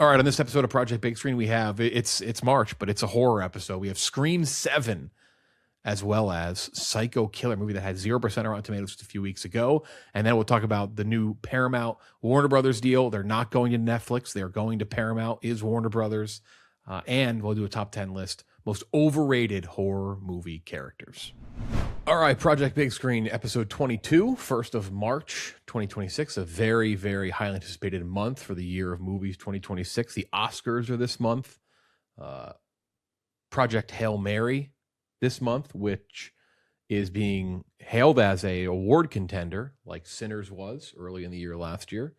All right, on this episode of Project Big Screen, we have it's March, but it's a horror episode. We have Scream 7, as well as Psycho Killer, a movie that had 0% on Rotten Tomatoes just a few weeks ago. And then we'll talk about the new Paramount Warner Brothers deal. They're not going to Netflix; they're going to Paramount. Is Warner Brothers, and we'll do a top 10 list most overrated horror movie characters. All right, Project Big Screen, episode 22, 1st of March, 2026, a very, very highly anticipated month for the year of movies 2026. The Oscars are this month. Project Hail Mary this month, which is being hailed as a award contender, like Sinners was early in the year last year.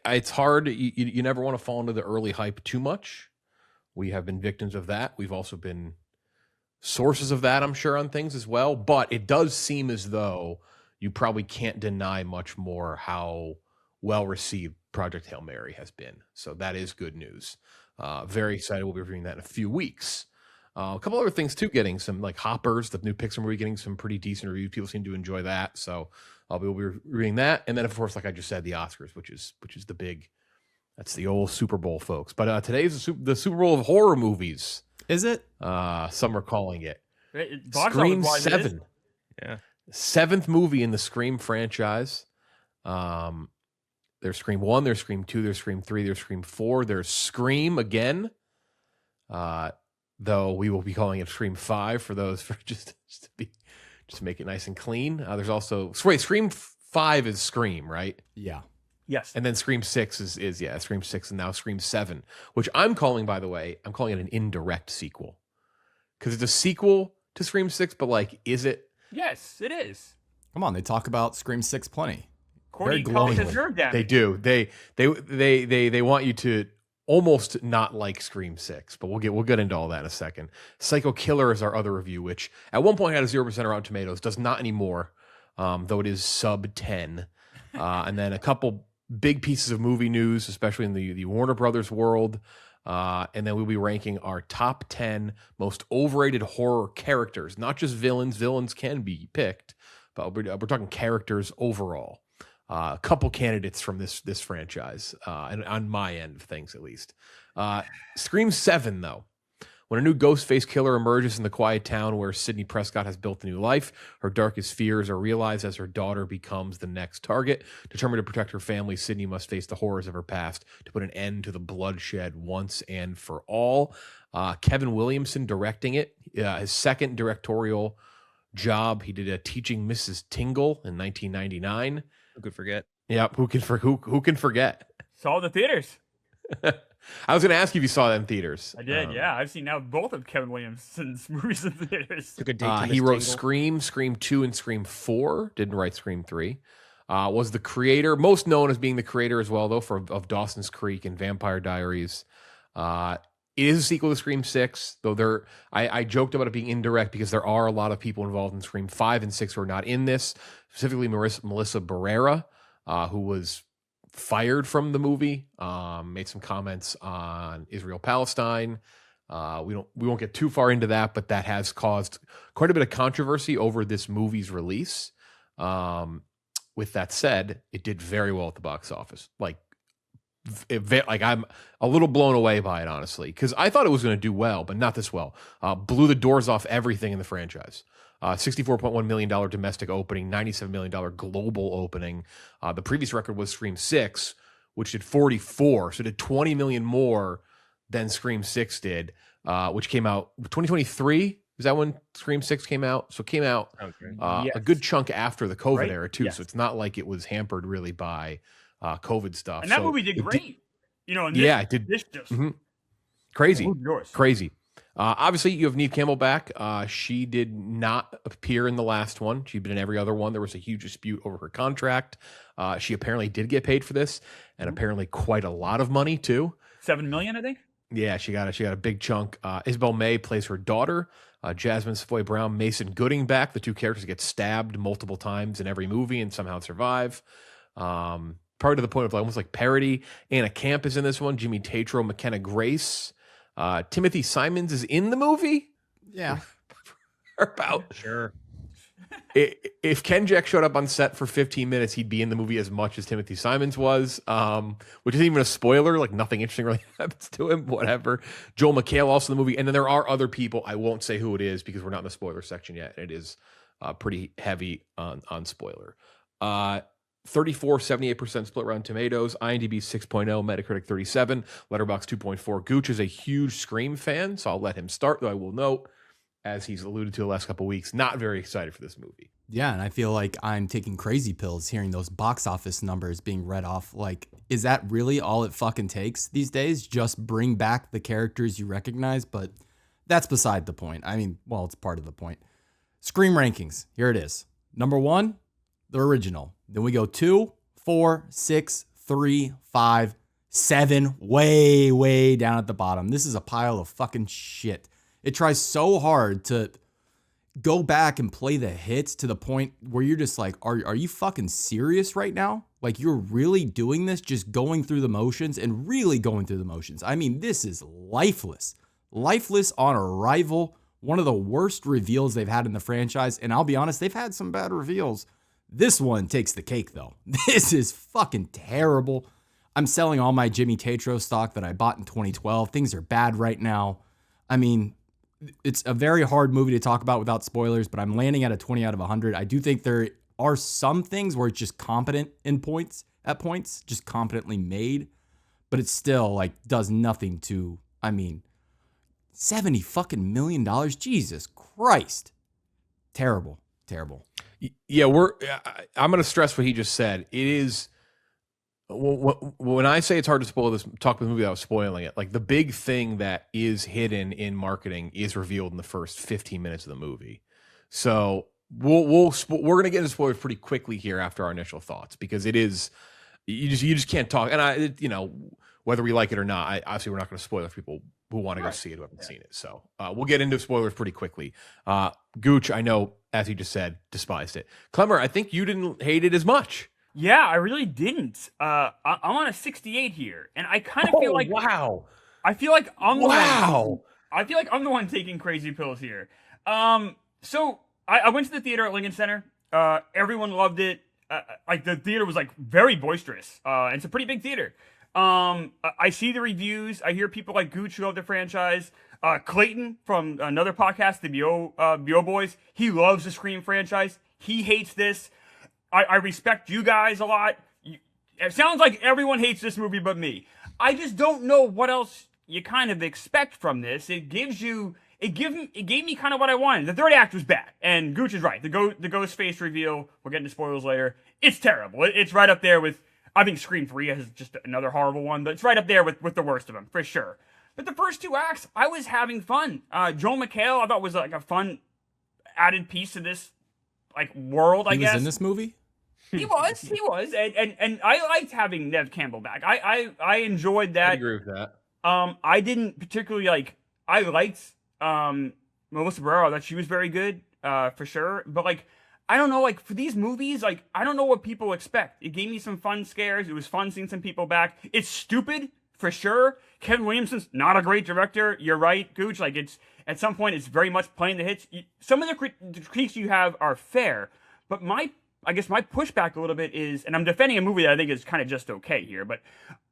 It's hard. You never want to fall into the early hype too much. We have been victims of that. We've also been sources of that, I'm sure, on things as well. But it does seem as though you probably can't deny much more how well received Project Hail Mary has been. So that is good news. Very excited. We'll be reviewing that in a few weeks. A couple other things too, getting some like Hoppers, the new Pixar movie, getting some pretty decent reviews. People seem to enjoy that. So we'll be reviewing that. And then, of course, like I just said, the Oscars, which is the big, that's the old Super Bowl, folks. But today's the Super Bowl of horror movies. Is it? Some are calling it. Scream 7. Yeah. 7th movie in the Scream franchise. There's Scream 1, there's Scream 2, there's Scream 3, there's Scream 4, there's Scream again. Though we will be calling it Scream 5 for those, for just to make it nice and clean. There's also Scream 5 is Scream, right? Yeah. Yes. And then Scream 6 is Scream 6, and now Scream 7, which I'm calling, by the way, I'm calling it an indirect sequel. Because it's a sequel to Scream 6, but like, is it? Yes, it is. Come on, they talk about Scream 6 plenty. Corey Very glowingly. They do. They want you to almost not like Scream 6, but we'll get into all that in a second. Psycho Killer is our other review, which at one point had a 0% on Rotten Tomatoes, does not anymore, though it is sub 10. And then a couple big pieces of movie news, especially in the Warner Brothers world. And then we'll be ranking our top 10 most overrated horror characters, not just villains. Villains can be picked, but we're talking characters overall. A couple candidates from this franchise, and on my end of things at least. Scream 7, though. When a new ghost-faced killer emerges in the quiet town where Sidney Prescott has built a new life, her darkest fears are realized as her daughter becomes the next target. Determined to protect her family, Sidney must face the horrors of her past to put an end to the bloodshed once and for all. Kevin Williamson directing it, his second directorial job. He did Teaching Mrs. Tingle in 1999. Who could forget? Yeah, who can forget? Saw the theaters. I was going to ask you if you saw that in theaters. I did, yeah. I've seen now both of Kevin Williamson's movies in theaters. Took a date to he Miss wrote Tingle. Scream 2, and Scream 4. Didn't write Scream 3. Was the creator, most known as being the creator as well, though, of Dawson's Creek and Vampire Diaries. It is a sequel to Scream 6, though I joked about it being indirect because there are a lot of people involved in Scream 5 and 6 who are not in this, specifically Melissa Barrera, who was fired from the movie, made some comments on Israel-Palestine. We won't get too far into that, but that has caused quite a bit of controversy over this movie's release. With that said, it did very well at the box office. Like I'm a little blown away by it, honestly, because I thought it was going to do well, but not this well. Blew the doors off everything in the franchise. $64.1 million domestic opening, $97 million global opening. The previous record was Scream 6, which did 44, so it did 20 million more than Scream 6 did, which came out 2023. Is that when Scream 6 came out? So it came out a good chunk after the COVID era, too. Yes. So it's not like it was hampered really by COVID stuff. And that movie did great. It did. This just Crazy. Obviously, you have Neve Campbell back. She did not appear in the last one. She'd been in every other one. There was a huge dispute over her contract. She apparently did get paid for this, and apparently quite a lot of money too. $7 million, I think. Yeah, she got a big chunk. Isabel May plays her daughter. Jasmine Savoy Brown, Mason Gooding back. The two characters get stabbed multiple times in every movie and somehow survive. Part to the point of almost like parody. Anna Camp is in this one. Jimmy Tatro, McKenna Grace. Timothy Simons is in the movie. Yeah. About Sure. if Ken Jack showed up on set for 15 minutes, he'd be in the movie as much as Timothy Simons was, which isn't even a spoiler. Like nothing interesting really happens to him, whatever. Joel McHale also in the movie. And then there are other people. I won't say who it is because we're not in the spoiler section yet. And it is pretty heavy on spoiler. 78% split around Tomatoes, IMDb 6.0, Metacritic 37, Letterboxd 2.4. Gooch is a huge Scream fan, so I'll let him start, though I will note, as he's alluded to the last couple of weeks, not very excited for this movie. Yeah, and I feel like I'm taking crazy pills hearing those box office numbers being read off. Like, is that really all it fucking takes these days? Just bring back the characters you recognize? But that's beside the point. I mean, well, it's part of the point. Scream rankings. Here it is. Number 1, the original. Then we go 2, 4, 6, 3, 5, 7, way down at the bottom. This is a pile of fucking shit. It tries so hard to go back and play the hits to the point where you're just like, are you fucking serious right now? Like, you're really doing this, just going through the motions and really going through the motions. I mean, this is lifeless. Lifeless on arrival. One of the worst reveals they've had in the franchise. And I'll be honest, they've had some bad reveals. This one takes the cake, though. This is fucking terrible. I'm selling all my Jimmy Tatro stock that I bought in 2012. Things are bad right now. I mean, it's a very hard movie to talk about without spoilers, but I'm landing at a 20 out of 100. I do think there are some things where it's just competent at points, just competently made, but it still like does nothing to, I mean, $70 fucking million. Jesus Christ. Terrible. Yeah, I'm going to stress what he just said. It is, when I say it's hard to spoil this, talk about the movie without spoiling it, like the big thing that is hidden in marketing is revealed in the first 15 minutes of the movie. So we're going to get into spoilers pretty quickly here after our initial thoughts, because it is, you just can't talk. And whether we like it or not, obviously we're not going to spoil it for people who want to go see it, who haven't seen it. So we'll get into spoilers pretty quickly. Gooch, I know, as he just said, despised it. Clemmer, I think you didn't hate it as much. Yeah, I really didn't. I'm on a 68 here, and I kind of feel like wow. I feel like I'm the Wow. one. I feel like I'm the one taking crazy pills here. So I went to the theater at Lincoln Center. Everyone loved it. Like the theater was like very boisterous. And it's a pretty big theater. I see the reviews. I hear people like Gooch who love the franchise. Clayton from another podcast, the BO Boys, he loves the Scream franchise. He hates this. I respect you guys a lot. It sounds like everyone hates this movie but me. I just don't know what else you kind of expect from this. It gave me kind of what I wanted. The third act was bad, and Gooch is right. The ghost face reveal, we'll get into spoilers later. It's terrible. It's right up there with, I think Scream 3 is just another horrible one, but it's right up there with the worst of them, for sure. But the first 2 acts, I was having fun. Joel McHale, I thought was like a fun added piece to this like world, I guess. He was in this movie? He was. And I liked having Nev Campbell back. I enjoyed that. I agree with that. I didn't particularly like, I liked Melissa Barrera, that she was very good, for sure. But like, I don't know, like for these movies, like I don't know what people expect. It gave me some fun scares. It was fun seeing some people back. It's stupid, for sure. Kevin Williamson's not a great director. You're right, Gooch. Like it's, at some point, it's very much playing the hits. Some of the critiques you have are fair, but I guess my pushback a little bit is, and I'm defending a movie that I think is kind of just okay here, but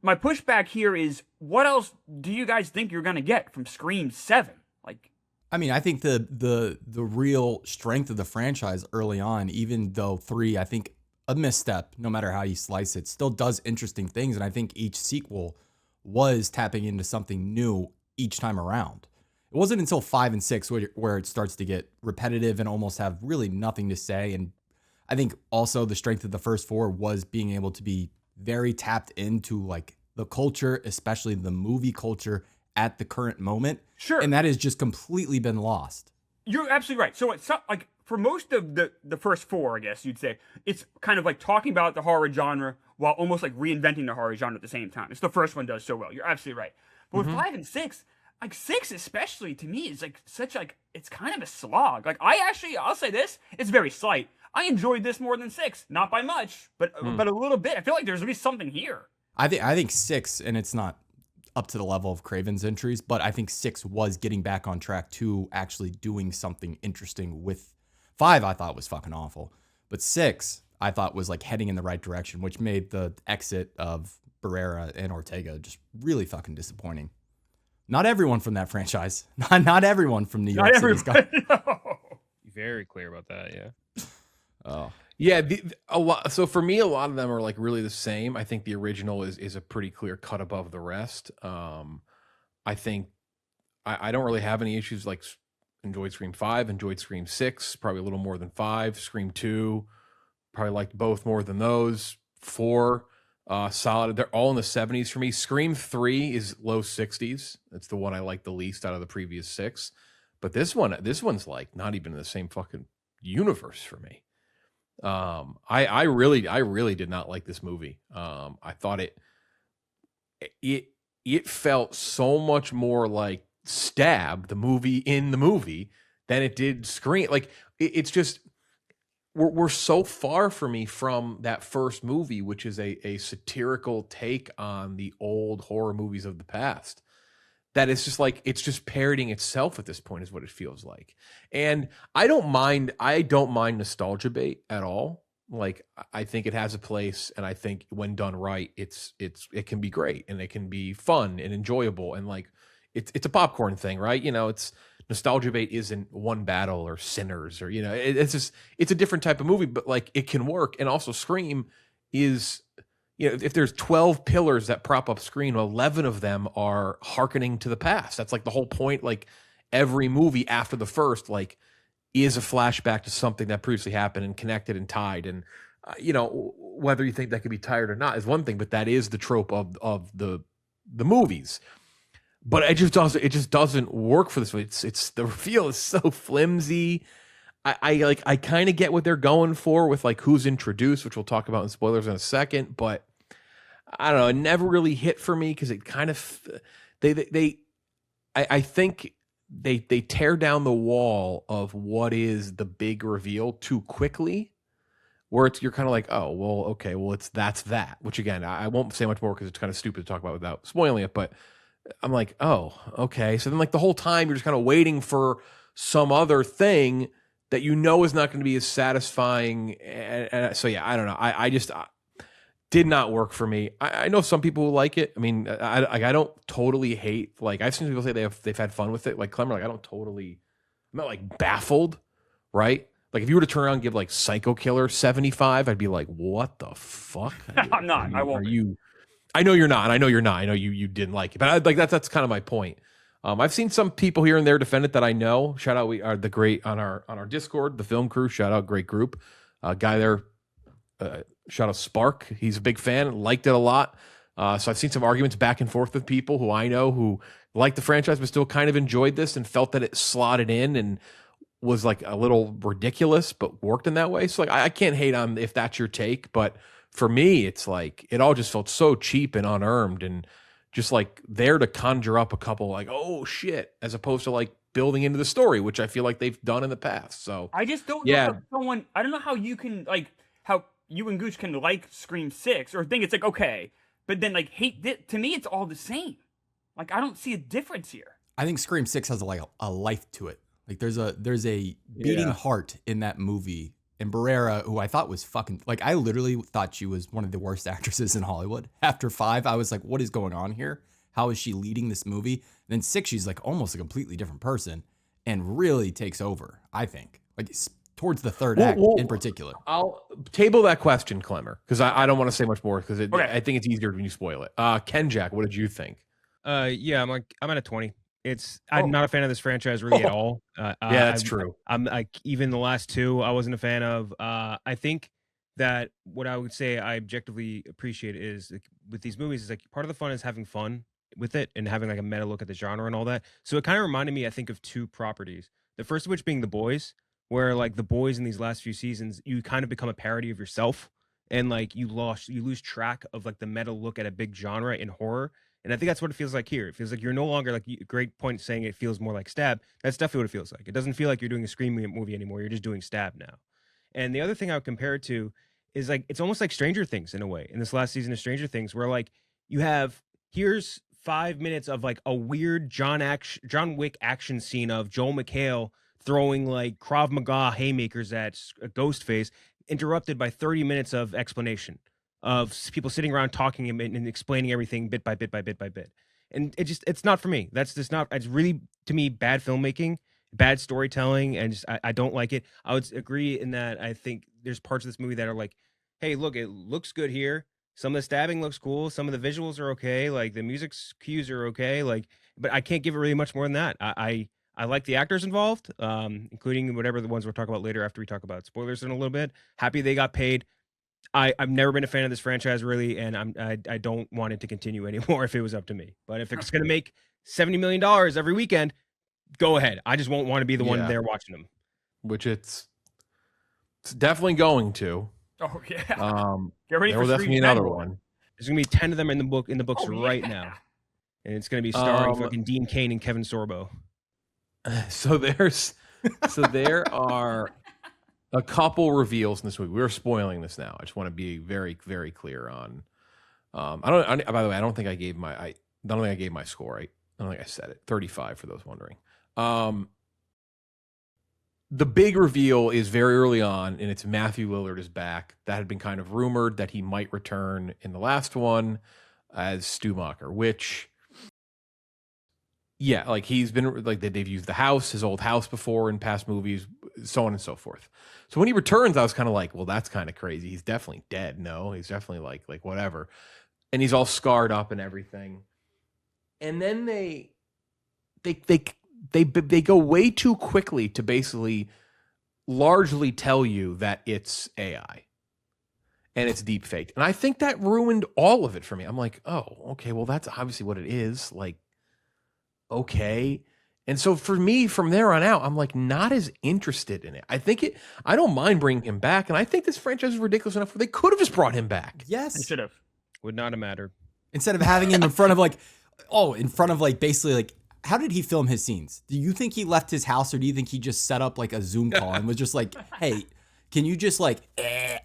my pushback here is, what else do you guys think you're going to get from Scream 7? Like, I mean, I think the real strength of the franchise early on, even though 3, I think a misstep, no matter how you slice it, still does interesting things. And I think each sequel was tapping into something new each time around. It wasn't until 5 and 6 where it starts to get repetitive and almost have really nothing to say. And I think also the strength of the first 4 was being able to be very tapped into like the culture, especially the movie culture at the current moment. Sure. And that has just completely been lost. You're absolutely right. So it's like for most of the first 4, I guess you'd say, it's kind of like talking about the horror genre while almost like reinventing the horror genre at the same time. It's the first one does so well. You're absolutely right. But with 5 and 6, like 6 especially to me is like such like, it's kind of a slog. Like I'll say this, it's very slight. I enjoyed this more than 6, not by much, but a little bit. I feel like there's at least something here. I think 6, and it's not up to the level of Craven's entries, but I think 6 was getting back on track to actually doing something interesting with 5 I thought was fucking awful, but 6 I thought was like heading in the right direction, which made the exit of Barrera and Ortega just really fucking disappointing. Not everyone from that franchise, not everyone from New York City's got. Very clear about that, yeah. Oh. Yeah, a lot. So for me, a lot of them are like really the same. I think the original is a pretty clear cut above the rest. I think I don't really have any issues. Like enjoyed Scream 5, enjoyed Scream 6, probably a little more than 5. Scream 2, probably liked both more than those. 4, solid. They're all in the 70s for me. Scream 3 is low 60s. That's the one I like the least out of the previous 6. But this one's like not even in the same fucking universe for me. I really did not like this movie. I thought it felt so much more like Stab, the movie in the movie, than it did Scream. Like it's just we're so far for me from that first movie, which is a satirical take on the old horror movies of the past. That it's just like it's just parroting itself at this point is what it feels like. And I don't mind nostalgia bait at all. Like I think it has a place, and I think when done right, it can be great and it can be fun and enjoyable, and like it's a popcorn thing, right? You know, it's nostalgia bait isn't One Battle or Sinners or, you know, it's a different type of movie, but like it can work. And also Scream is, you know, if there's 12 pillars that prop up Scream, 11 of them are hearkening to the past. That's like the whole point. Like every movie after the first, like, is a flashback to something that previously happened and connected and tied. And, you know, whether you think that could be tired or not is one thing, but that is the trope of the movies. But it just doesn't work for this one. It's the reveal is so flimsy. I kind of get what they're going for with like who's introduced, which we'll talk about in spoilers in a second, but I don't know, it never really hit for me because it kind of I think they tear down the wall of what is the big reveal too quickly, where you're kind of like, oh well, okay, well that's that. Which again, I won't say much more because it's kind of stupid to talk about without spoiling it, but I'm like, oh, okay. So then like the whole time you're just kind of waiting for some other thing that you know is not going to be as satisfying. And so, yeah, I don't know. I just did not work for me. I know some people who like it. I mean, I don't totally hate, like I've seen people say they've had fun with it. Like Clemmer, like I'm not like baffled, right? Like if you were to turn around and give like Psycho Killer 75, I'd be like, what the fuck? I'm not. I won't. Are you? I know you're not, and I know you're not. I know you didn't like it, but that's kind of my point. I've seen some people here and there defend it that I know. Shout out, we are the great on our Discord, the film crew. Shout out, great group. Guy there, shout out Spark. He's a big fan, liked it a lot. So I've seen some arguments back and forth with people who I know who like the franchise but still kind of enjoyed this and felt that it slotted in and was like a little ridiculous, but worked in that way. So like I can't hate on if that's your take, but for me, it's like it all just felt so cheap and unearned and just like there to conjure up a couple like, oh shit, as opposed to like building into the story, which I feel like they've done in the past. So I just don't know how someone, I don't know how you can like, how you and Gooch can like Scream 6 or think it's like, okay, but then like hate it. To me, it's all the same. Like, I don't see a difference here. I think Scream 6 has a life to it. Like there's a beating heart in that movie. And Barrera, who I thought was fucking, like, I literally thought she was one of the worst actresses in Hollywood. After 5, I was like, what is going on here? How is she leading this movie? And then 6, she's like almost a completely different person and really takes over, I think. Like, towards the third act in particular. I'll table that question, Clemmer, because I don't want to say much more because I think it's easier when you spoil it. Ken Jack, what did you think? Yeah, I'm at a 20. I'm not a fan of this franchise really at all. Yeah, that's true. I'm like, even the last 2, I wasn't a fan of. I think that what I would say I objectively appreciate is like, with these movies is like part of the fun is having fun with it and having like a meta look at the genre and all that. So it kind of reminded me, I think, of 2 properties. The first of which being The Boys, where like The Boys in these last few seasons, you kind of become a parody of yourself and like you lose track of like the meta look at a big genre in horror. And I think that's what it feels like here. It feels like you're no longer like great point saying it feels more like Stab. That's definitely what it feels like. It doesn't feel like you're doing a Scream movie anymore. You're just doing Stab now. And the other thing I would compare it to is like it's almost like Stranger Things in a way. In this last season of Stranger Things, where like you have here's 5 minutes of like a weird John Wick action scene of Joel McHale throwing like Krav Maga haymakers at Ghostface, interrupted by 30 minutes of explanation of people sitting around talking and explaining everything bit by bit by bit by bit. And it's not for me. That's just not, it's really, to me, bad filmmaking, bad storytelling, and just, I don't like it. I would agree in that I think there's parts of this movie that are like, hey, look, it looks good here. Some of the stabbing looks cool. Some of the visuals are okay. Like the music cues are okay. Like, but I can't give it really much more than that. I like the actors involved, including whatever the ones we'll talk about later after we talk about spoilers in a little bit. Happy they got paid. I've never been a fan of this franchise really, and I don't want it to continue anymore if it was up to me. But if it's going to make $70 million every weekend, go ahead. I just won't want to be the one there watching them. Which it's definitely going to. Oh yeah. Get ready there for will definitely be another one. There's gonna be 10 of them in the books right now, and it's gonna be starring fucking Dean Cain and Kevin Sorbo. So there are a couple reveals in this movie. We're spoiling this now. I just want to be very, very clear on. By the way, I don't think I gave my score. I don't think I said it. 35 for those wondering. The big reveal is very early on, and it's Matthew Lillard is back. That had been kind of rumored that he might return in the last one as Stumacher, which, yeah, like he's been, like they've used the house, his old house before in past movies, so on and so forth. So when he returns, I was kind of like, well, that's kind of crazy. He's definitely dead. No, he's definitely like whatever. And he's all scarred up and everything. And then they go way too quickly to basically largely tell you that it's AI and it's deep faked. And I think that ruined all of it for me. I'm like, oh, okay, well, that's obviously what it is. Like, okay. And so for me, from there on out, I'm like not as interested in it. I don't mind bringing him back. And I think this franchise is ridiculous enough where they could have just brought him back. Yes. They should have. Would not have mattered. Instead of having him in front of basically like, how did he film his scenes? Do you think he left his house, or do you think he just set up like a Zoom call and was just like, hey, can you just like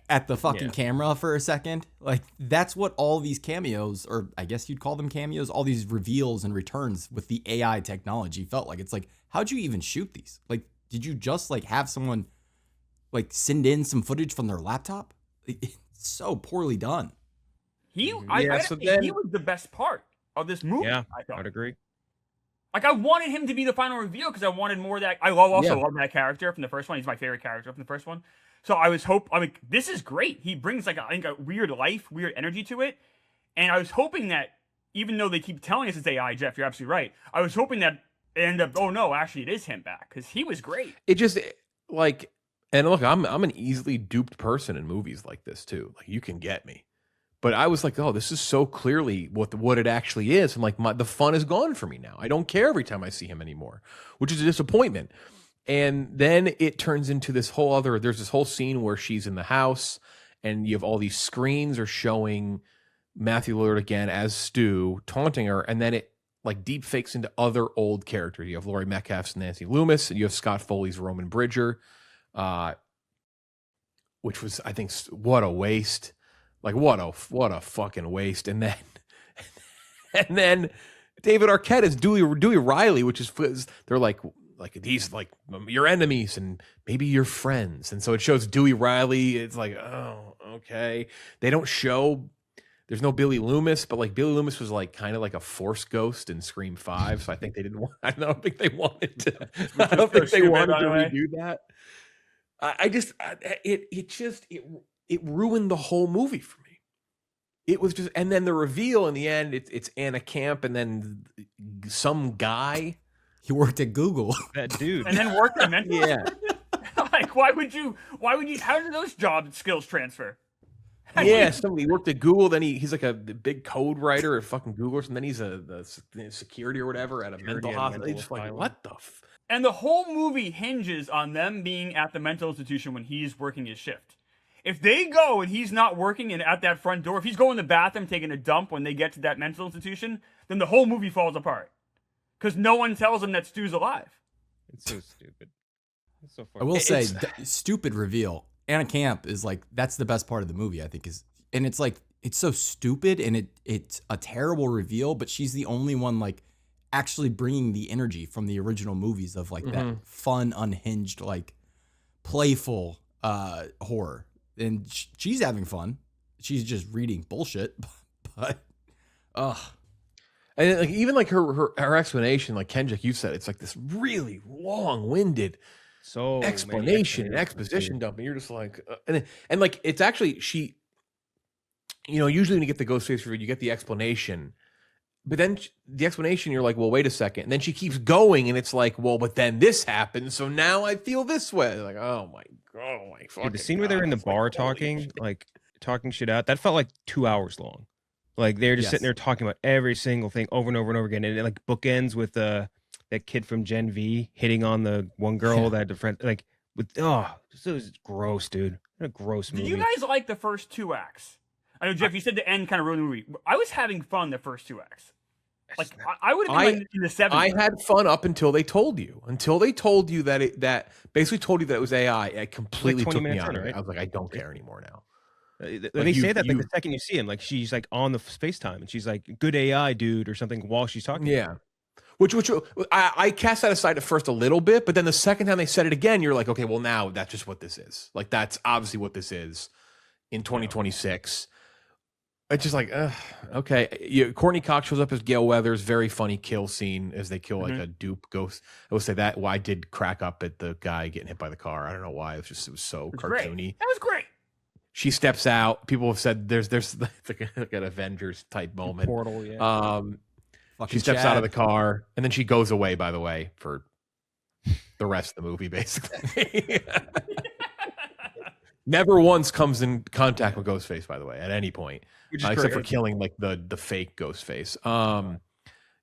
at the fucking camera for a second? Like that's what all these cameos, or I guess you'd call them cameos, all these reveals and returns with the AI technology felt like. It's like, how'd you even shoot these? Like, did you just like have someone like send in some footage from their laptop? It's so poorly done. He was the best part of this movie. Yeah, I thought. I'd agree. Like I wanted him to be the final reveal because I wanted more of that. I love that character from the first one. He's my favorite character from the first one. So I was this is great. He brings like a weird life, weird energy to it. And I was hoping that even though they keep telling us it's AI, Jeff, you're absolutely right. I was hoping that it ended up, oh no, actually it is him back because he was great. It just like, and look, I'm an easily duped person in movies like this too. Like you can get me. But I was like, oh, this is so clearly what it actually is. I'm like, the fun is gone for me now. I don't care every time I see him anymore, which is a disappointment. And then it turns into this whole there's this whole scene where she's in the house and you have all these screens are showing Matthew Lillard again as Stu taunting her. And then it like deep fakes into other old characters. You have Laurie Metcalf's Nancy Loomis, and you have Scott Foley's Roman Bridger, which was, I think, what a waste. Like what a fucking waste. And then David Arquette is Dewey Riley, which is, they're like these like your enemies and maybe your friends. And so it shows Dewey Riley. It's like, oh, okay. They don't show, there's no Billy Loomis, but like Billy Loomis was like kind of like a Force ghost in Scream 5. So I think they didn't want, I don't think they wanted to redo that. It ruined the whole movie for me. It was just, and then the reveal in the end, it's Anna Camp, and then some guy. He worked at Google. That dude. And then worked at Mental. Yeah. Like, why would you, how did those job skills transfer? Yeah, somebody worked at Google, then he's like a big code writer at fucking Google, and then he's the security or whatever at a mental hospital. Just like, what the And the whole movie hinges on them being at the mental institution when he's working his shift. If they go and he's not working and at that front door, if he's going to the bathroom taking a dump when they get to that mental institution, then the whole movie falls apart. Because no one tells him that Stu's alive. It's so stupid. It's so I will say, stupid reveal. Anna Camp is like, that's the best part of the movie, I think. And it's like, it's so stupid and it's a terrible reveal, but she's the only one like actually bringing the energy from the original movies of like that fun, unhinged, like playful horror. And she's having fun. She's just reading bullshit, but And like even like her explanation, like Kendrick, you said, it's like this really long-winded explanation and exposition dump, and you're just like, and like it's actually usually when you get the Ghostface review, you get the explanation, but then the explanation, you're like, well, wait a second, and then she keeps going, and it's like, well, but then this happened, so now I feel this way. Like, oh my fucking Dude, the scene where they're in the bar talking shit out, that felt like 2 hours long. Like they're just sitting there talking about every single thing over and over and over again, and it like bookends with that kid from Gen V hitting on the one girl that the friend like with this was gross, dude. What a gross movie. Did you guys like the first 2 acts? I know, Jeff, you said the end kind of ruined the movie. I was having fun the first 2 acts. Like I would have been in the 70s. I had fun up until they told you that basically told you that it was AI. It completely took me out of it. I was like, I don't care anymore now. They say that like the second you see him, like she's like on the FaceTime and she's like, "Good AI, dude," or something while she's talking. Yeah, which I cast that aside at first a little bit, but then the second time they said it again, you're like, okay, well now that's just what this is. Like that's obviously what this is in 2026. It's just like, okay. Courtney Cox shows up as Gail Weathers. Very funny kill scene as they kill like a dupe ghost. I will say that. Well, I did crack up at the guy getting hit by the car. I don't know why. It was so cartoony. Great. That was great. She steps out. People have said there's like an Avengers type moment. Portal, yeah. She steps out of the car and then she goes away. By the way, for the rest of the movie, basically. Never once comes in contact with Ghostface. By the way, at any point, except for killing like the fake Ghostface.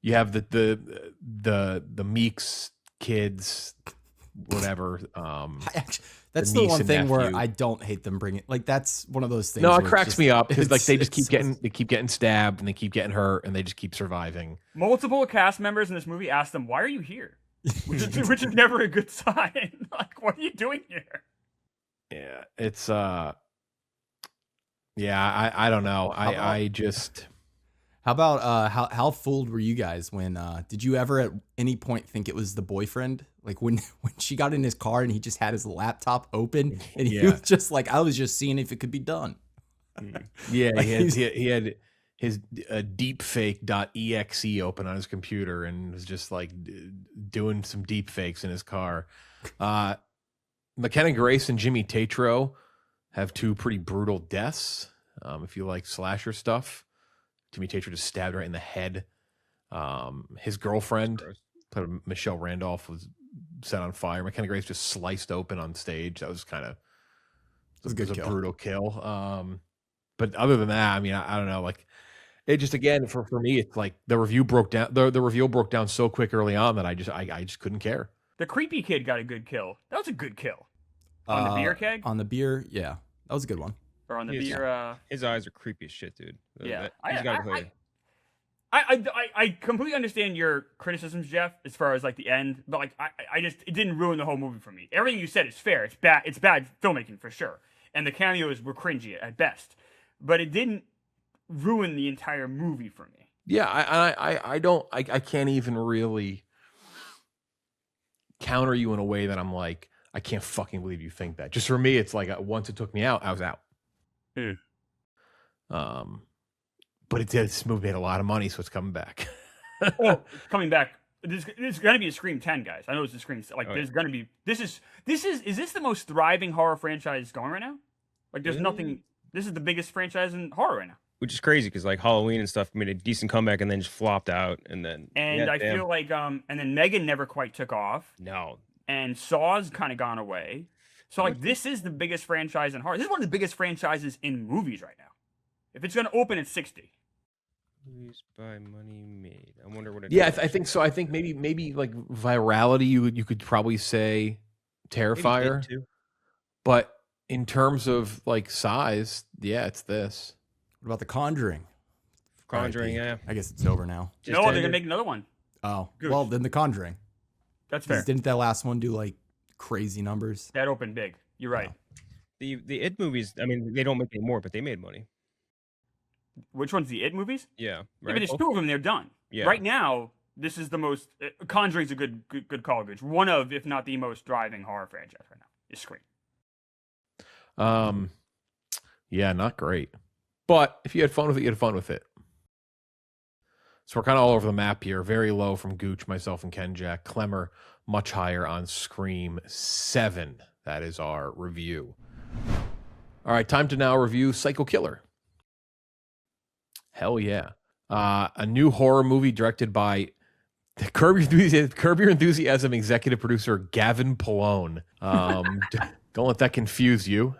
You have the Meeks kids, whatever. That's the one thing where I don't hate them bringing. Like that's one of those things. No, it cracks me up because like they keep getting stabbed and they keep getting hurt and they just keep surviving. Multiple cast members in this movie asked them, "Why are you here?" Which is never a good sign. Like, what are you doing here? Yeah, it's I don't know. I just. How about how fooled were you guys when did you ever at any point think it was the boyfriend? Like when she got in his car and he just had his laptop open and he was just like, I was just seeing if it could be done. Yeah, like he had his deepfake.exe open on his computer and was just like doing some deep fakes in his car. McKenna Grace and Jimmy Tatro have 2 pretty brutal deaths. If you like slasher stuff. Jimmy Tatro just stabbed right in the head. His girlfriend, Michelle Randolph, was set on fire. McKenna Grace just sliced open on stage. That was kind of a brutal kill. But other than that, I mean, I don't know. Like it just again for me, it's like the review broke down. The reveal broke down so quick early on that I just couldn't care. The creepy kid got a good kill. That was a good kill. On the beer keg. On the beer, yeah, that was a good one. Or on the beer. His eyes are creepy as shit, dude. Yeah, I completely understand your criticisms, Jeff, as far as like the end, but like I just it didn't ruin the whole movie for me. Everything you said is fair. It's bad. It's bad filmmaking for sure, and the cameos were cringy at best, but it didn't ruin the entire movie for me. Yeah, I can't even really counter you in a way that I'm like, I can't fucking believe you think that. Just for me, it's like once it took me out, I was out. But this movie made a lot of money, so it's coming back. Coming back. There's going to be a Scream 10, guys. I know it's a Scream. Like, there's going to be. Is this the most thriving horror franchise going right now? Like, there's nothing. This is the biggest franchise in horror right now. Which is crazy because like Halloween and stuff made a decent comeback and then just flopped out, and then. And I feel like and then Megan never quite took off. No. And Saw's kind of gone away. So like, this is the biggest franchise in horror. This is one of the biggest franchises in movies right now. If it's going to open at 60. Movies by money made. I wonder what it is. I think so. I think maybe like virality, you could probably say Terrifier. But in terms of like size, yeah, it's this. What about The Conjuring? Conjuring, yeah. I guess it's over now. No, they're going to make another one. Oh, well, then The Conjuring. That's fair. Didn't that last one do like crazy numbers? That opened big. You're right. The It movies, I mean, they don't make any more, but they made money. Which one's the It movies? Yeah. Right. Yeah, but there's 2 of them. They're done. Yeah. Right now, this is the most. Conjuring's a good call, Gooch. One of, if not the most driving horror franchise right now is Scream. Yeah, not great. But if you had fun with it, you had fun with it. So we're kind of all over the map here. Very low from Gooch, myself, and Ken Jack. Clemmer, much higher on Scream 7. That is our review. All right, time to now review Psycho Killer. Hell yeah. A new horror movie directed by Curb Your Enthusiasm executive producer Gavin Polone. Don't let that confuse you.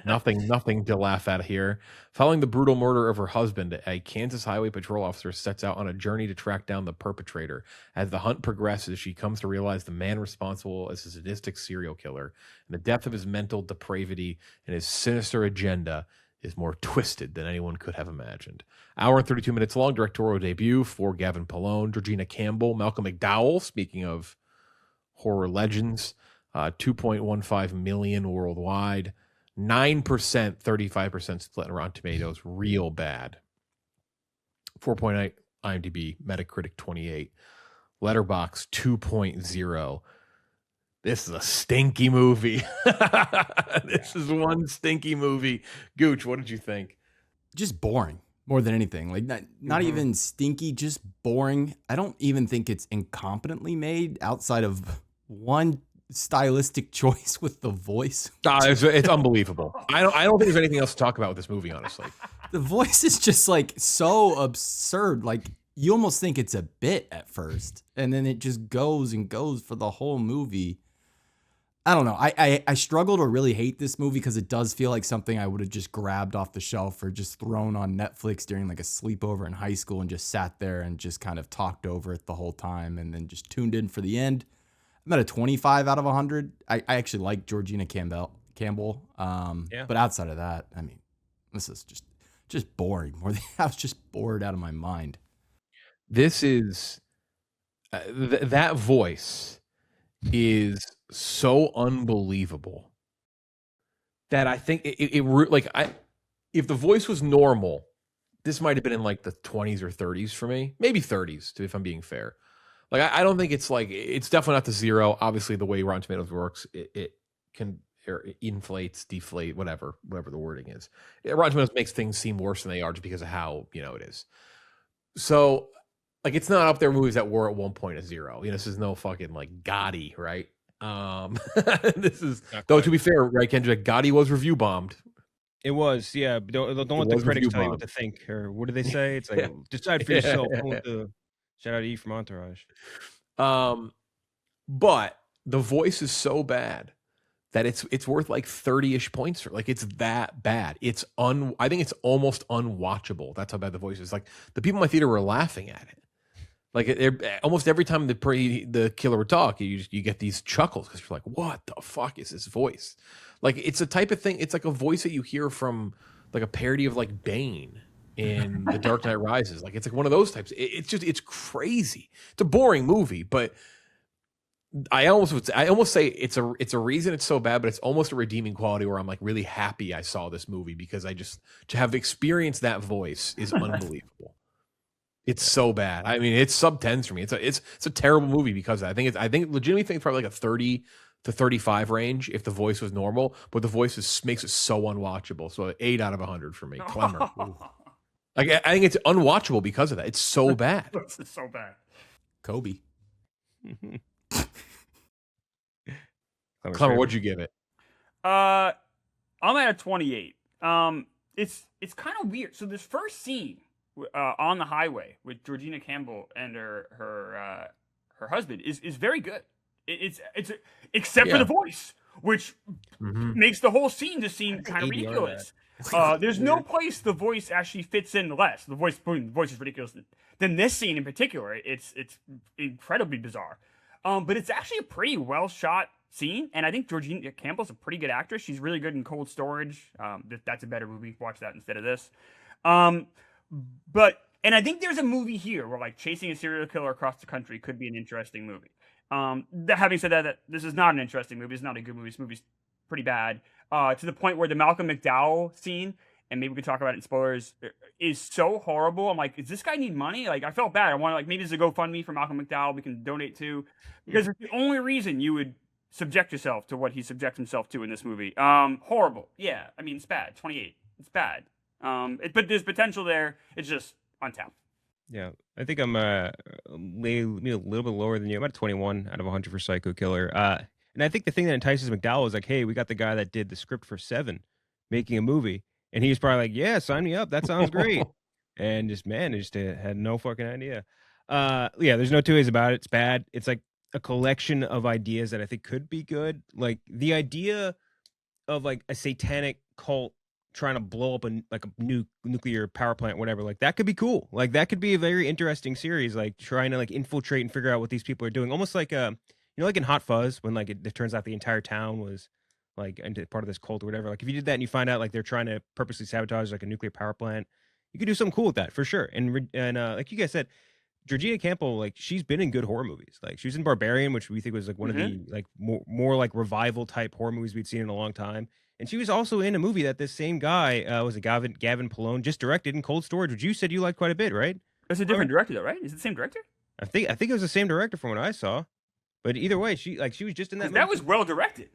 Nothing to laugh at here. Following the brutal murder of her husband, a Kansas Highway Patrol officer sets out on a journey to track down the perpetrator. As the hunt progresses, she comes to realize the man responsible is a sadistic serial killer, and the depth of his mental depravity and his sinister agenda is more twisted than anyone could have imagined. Hour and 32 minutes long, directorial debut for Gavin Polone, Georgina Campbell, Malcolm McDowell, speaking of horror legends, 2.15 million worldwide, 9%, 35% split on Rotten Tomatoes, real bad. 4.8 IMDb, Metacritic 28, Letterboxd 2.0. This is a stinky movie. This is one stinky movie. Gooch, what did you think? Just boring more than anything. Like not even stinky, just boring. I don't even think it's incompetently made outside of one stylistic choice with the voice. It's unbelievable. I don't think there's anything else to talk about with this movie, honestly. The voice is just like so absurd. Like you almost think it's a bit at first, and then it just goes and goes for the whole movie. I don't know. I struggle to really hate this movie because it does feel like something I would have just grabbed off the shelf or just thrown on Netflix during like a sleepover in high school and just sat there and just kind of talked over it the whole time and then just tuned in for the end. I'm at a 25 out of 100. I actually like Georgina Campbell. But outside of that, I mean, this is just boring. I was just bored out of my mind. This is that voice is so unbelievable that I think if the voice was normal, this might have been in like the 20s or 30s for me, maybe 30s if I'm being fair. Like I don't think it's definitely not the zero. Obviously, the way Rotten Tomatoes works, it can inflates, deflate, whatever the wording is. Rotten Tomatoes makes things seem worse than they are just because of how it is. So like it's not up there movies that were at one point a zero. This is no fucking like Gotti, right? This is though to be fair, right, Kendrick, Gotti was review bombed. It was, yeah. Don't let the critics tell you what to think, or what do they say? It's like decide for yourself. Shout out to E from Entourage. But the voice is so bad that it's worth like 30-ish points for. Like it's that bad. I think it's almost unwatchable. That's how bad the voice is. Like the people in my theater were laughing at it. Like almost every time the killer would talk, you get these chuckles because you're like, what the fuck is this voice? Like it's a type of thing. It's like a voice that you hear from like a parody of like Bane in The Dark Knight Rises. Like it's like one of those types. It's crazy. It's a boring movie, but I almost say it's a reason it's so bad, but it's almost a redeeming quality where I'm like really happy I saw this movie because to have experienced that voice is unbelievable. It's so bad. I mean, it's sub 10s for me. It's a terrible movie because I think legitimately think it's probably like a 30 to 35 range if the voice was normal, but the voice makes it so unwatchable. So 8 out of 100 for me. Clemmer. Like I think it's unwatchable because of that. It's so bad. It's so bad. Kobe. Clemmer, what'd you give it? I'm at a 28. It's kind of weird. So this first scene on the highway with Georgina Campbell and her husband is very good. It's except for the voice, which makes the whole scene just seem kind of ridiculous. There's no place the voice actually fits in less. The voice is ridiculous. Than this scene in particular, it's incredibly bizarre. But it's actually a pretty well shot scene, and I think Georgina Campbell's a pretty good actress. She's really good in Cold Storage. That's a better movie. Watch that instead of this. And I think there's a movie here where like chasing a serial killer across the country could be an interesting movie. Having said that, this is not an interesting movie. It's not a good movie. This movie's pretty bad. To the point where the Malcolm McDowell scene and maybe we could talk about it in spoilers, is so horrible. I'm like, does this guy need money? Like, I felt bad. I want to, like, maybe there's a GoFundMe for Malcolm McDowell we can donate to, because it's the only reason you would subject yourself to what he subjects himself to in this movie. Horrible. Yeah, I mean, it's bad. 28. It's bad. But there's potential there. It's just untapped. Yeah, I think I'm maybe a little bit lower than you. I'm at 21 out of 100 for Psycho Killer. And I think the thing that entices McDowell is like, hey, we got the guy that did the script for Seven, making a movie, and he was probably like, yeah, sign me up. That sounds great. And just had no fucking idea. Yeah, there's no two ways about it. It's bad. It's like a collection of ideas that I think could be good. Like the idea of like a satanic cult trying to blow up a new nuclear power plant, whatever, like that could be cool. Like that could be a very interesting series, like trying to like infiltrate and figure out what these people are doing, almost like like in Hot Fuzz, when like it turns out the entire town was like into part of this cult or whatever. Like if you did that and you find out like they're trying to purposely sabotage like a nuclear power plant, you could do something cool with that for sure. And like you guys said, Georgina Campbell, like she's been in good horror movies. Like she was in Barbarian, which we think was like one of the like more like revival type horror movies we'd seen in a long time. And she was also in a movie that this same guy, was it Gavin Polone, just directed in Cold Storage, which you said you liked quite a bit, right? It's a different director though, right? Is it the same director? I think it was the same director from what I saw. But either way, she was just in that movie. That was well directed.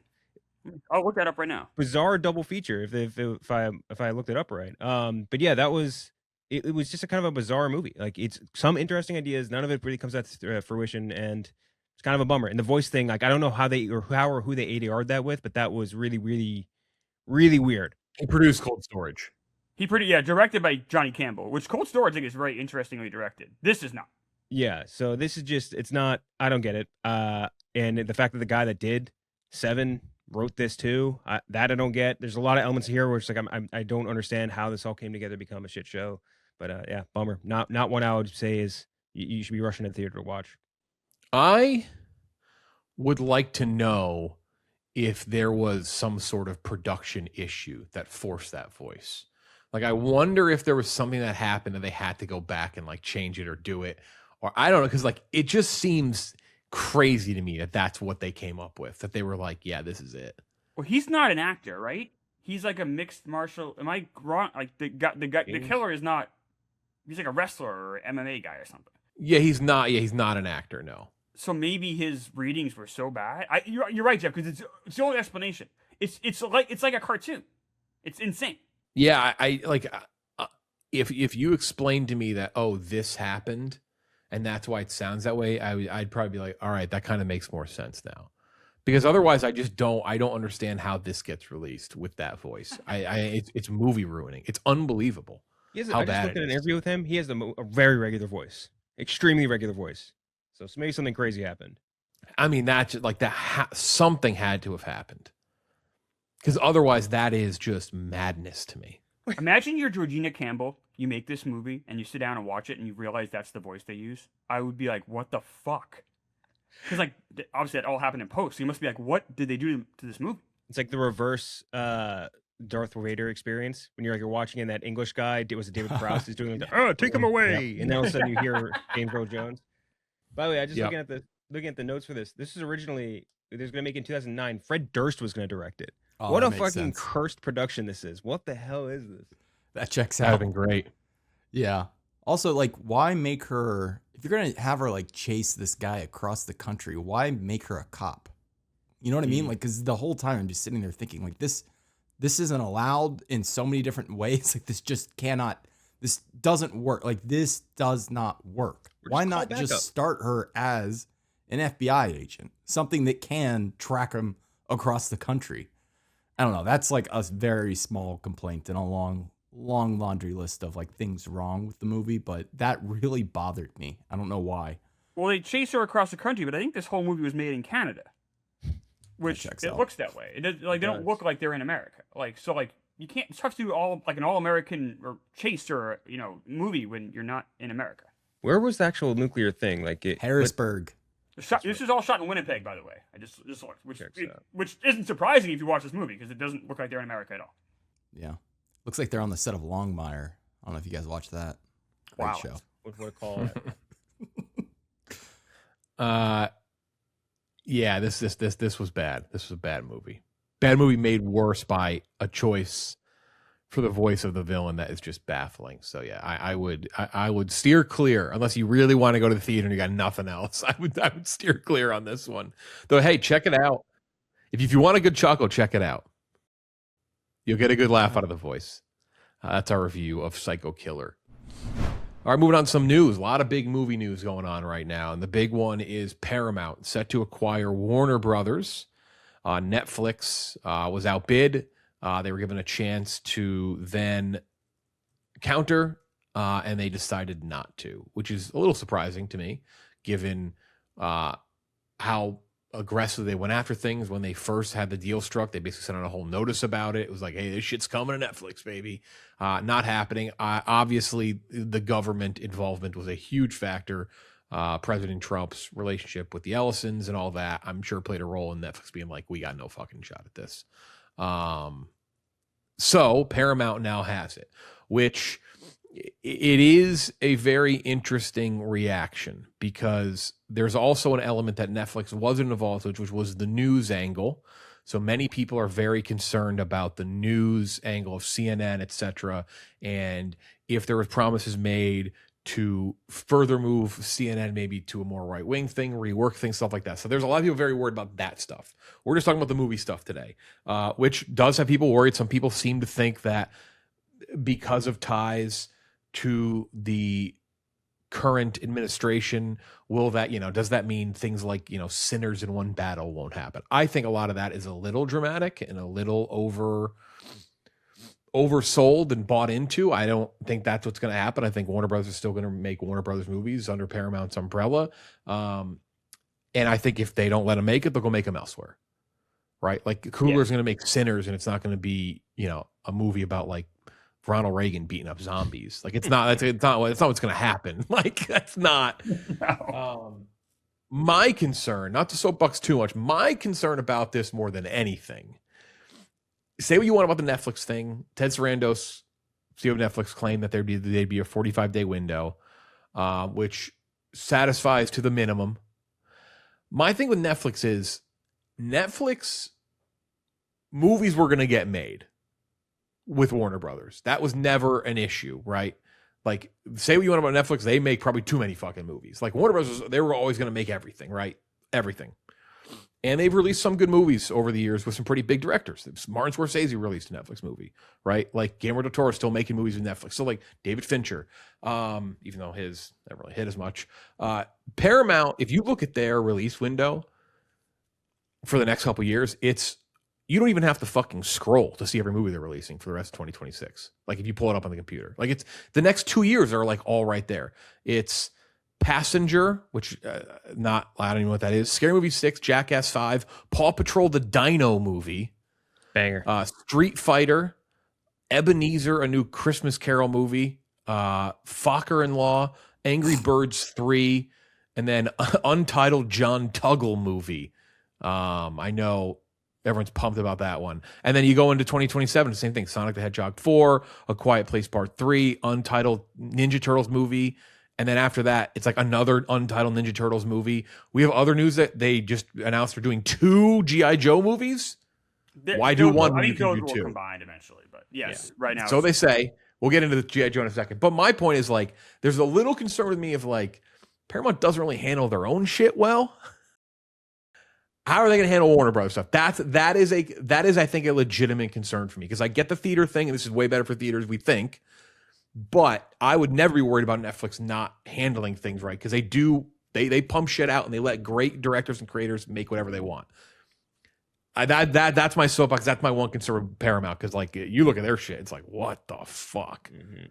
I'll look that up right now. Bizarre double feature if I looked it up right. But yeah, that was it was just a kind of a bizarre movie. Like it's some interesting ideas, none of it really comes out to fruition, and it's kind of a bummer. And the voice thing, like I don't know how or who they ADR'd that with, but that was really, really, really weird. He produced Cold Storage. Directed by Johnny Campbell, which Cold Storage I think is very interestingly directed. This is not. Yeah, so this is just, it's not, I don't get it. And the fact that the guy that did Seven wrote this too, that I don't get. There's a lot of elements here where it's like I don't understand how this all came together to become a shit show. But yeah, bummer. Not one I would say is you should be rushing to the theater to watch. I would like to know if there was some sort of production issue that forced that voice. Like, I wonder if there was something that happened and they had to go back and like change it or do it. Or I don't know, because like it just seems crazy to me that that's what they came up with. That they were like, yeah, this is it. Well, he's not an actor, right? He's like a mixed martial. Am I wrong? Like the killer is not. He's like a wrestler or MMA guy or something. Yeah, he's not. Yeah, he's not an actor. No. So maybe his readings were so bad. You're right, Jeff, because it's the only explanation. It's like a cartoon. It's insane. Yeah, I like if you explained to me that, oh, this happened and that's why it sounds that way, I'd probably be like, all right, that kind of makes more sense now. Because otherwise I don't understand how this gets released with that voice. It's movie ruining. It's unbelievable. I just looked at an interview with him. He has a very regular voice, extremely regular voice. So maybe something crazy happened. I mean, that's like that. Something had to have happened, because otherwise, that is just madness to me. Imagine you're Georgina Campbell. You make this movie and you sit down and watch it, and you realize that's the voice they use. I would be like, "What the fuck?" Because like obviously that all happened in post. So you must be like, "What did they do to this movie?" It's like the reverse Darth Vader experience when you're watching, and that English guy, was it David Prowse, is doing like, take him away, and then all of a sudden you hear James Earl Jones. By the way, I just looking at the notes for this. This is originally there's going to make it in 2009. Fred Durst was going to direct it. Oh, what a fucking cursed production this is. What the hell is this? That checks out. That would have been great. Yeah. Also, like, why make her, if you're going to have her like chase this guy across the country, why make her a cop? You know what I mean? Like, because the whole time I'm just sitting there thinking, like, this isn't allowed in so many different ways. Like, this doesn't work. Like, this does not work. Why not just start her as an FBI agent? Something that can track him across the country. I don't know. That's like a very small complaint in a long laundry list of like things wrong with the movie, but that really bothered me. I don't know why. Well, they chase her across the country, but I think this whole movie was made in Canada, which it looks that way. It does, like they don't look like they're in America. Like so, like you can't. It's tough to do an all-American or chase or movie when you're not in America. Where was the actual nuclear thing? Like Harrisburg. This is all shot in Winnipeg, by the way. I just looked, which isn't surprising if you watch this movie because it doesn't look like they're in America at all. Yeah, looks like they're on the set of Longmire. I don't know if you guys watched that. Great show. What do I call it? Yeah, this was bad. This was a bad movie. Bad movie made worse by a choice for the voice of the villain that is just baffling. So yeah, I would steer clear unless you really want to go to the theater and you got nothing else. I would steer clear on this one. Though, hey, check it out. If you want a good chuckle, check it out. You'll get a good laugh out of the voice. That's our review of Psycho Killer. All right, moving on to some news. A lot of big movie news going on right now. And the big one is Paramount set to acquire Warner Brothers. Netflix was outbid. They were given a chance to then counter, and they decided not to, which is a little surprising to me, given how aggressive they went after things when they first had the deal struck. They basically sent out a whole notice about it. It was like, hey, this shit's coming to Netflix, baby. Not happening. Obviously, the government involvement was a huge factor. President Trump's relationship with the Ellisons and all that, I'm sure played a role in Netflix being like, we got no fucking shot at this. So Paramount now has it, which it is a very interesting reaction because there's also an element that Netflix wasn't involved with, which was the news angle. So many people are very concerned about the news angle of CNN, etc. And if there were promises made to further move CNN maybe to a more right-wing thing, rework things, stuff like that. So there's a lot of people very worried about that stuff. We're just talking about the movie stuff today, which does have people worried. Some people seem to think that because of ties to the current administration, will that, does that mean things like, sinners in one battle won't happen? I think a lot of that is a little dramatic and a little oversold and bought into. I don't think that's what's going to happen. I think Warner Brothers is still going to make Warner Brothers movies under Paramount's umbrella. And I think if they don't let them make it, they'll go make them elsewhere. Right? Like Coogler's going to make Sinners, and it's not going to be, a movie about like Ronald Reagan beating up zombies. Like it's not what's going to happen. Like that's not. No. My concern, not to soapbox too much, my concern about this more than anything. Say what you want about the Netflix thing. Ted Sarandos, CEO of Netflix, claimed that there'd be a 45-day window, which satisfies to the minimum. My thing with Netflix is Netflix movies were going to get made with Warner Brothers. That was never an issue, right? Like, say what you want about Netflix, they make probably too many fucking movies. Like Warner Brothers, they were always going to make everything, right? Everything. And they've released some good movies over the years with some pretty big directors. Martin Scorsese released a Netflix movie, right? Like Guillermo del Toro is still making movies with Netflix. So like David Fincher, even though his never really hit as much. Paramount, if you look at their release window for the next couple of years, you don't even have to fucking scroll to see every movie they're releasing for the rest of 2026. Like if you pull it up on the computer, like it's the next 2 years are like all right there. It's Passenger, which I don't even know what that is. Scary Movie 6, Jackass 5, Paw Patrol the Dino movie, Banger. Street Fighter, Ebenezer, a new Christmas Carol movie, Focker-in-Law, Angry Birds 3, and then Untitled John Tuggle movie. I know everyone's pumped about that one. And then you go into 2027, the same thing. Sonic the Hedgehog 4, A Quiet Place Part 3, Untitled Ninja Turtles movie. And then after that, it's like another Untitled Ninja Turtles movie. We have other news that they just announced they're doing 2 G.I. Joe movies. Why do one when you can do 2? Combined eventually, but yes, right now. So they say. We'll get into the G.I. Joe in a second. But my point is like, there's a little concern with me of like, Paramount doesn't really handle their own shit well. How are they going to handle Warner Brothers stuff? That is I think a legitimate concern for me, because I get the theater thing, and this is way better for theaters, we think. But I would never be worried about Netflix not handling things right, because they pump shit out and they let great directors and creators make whatever they want. That's my soapbox. That's my one concern with Paramount, because like you look at their shit, it's like, what the fuck? Mm-hmm.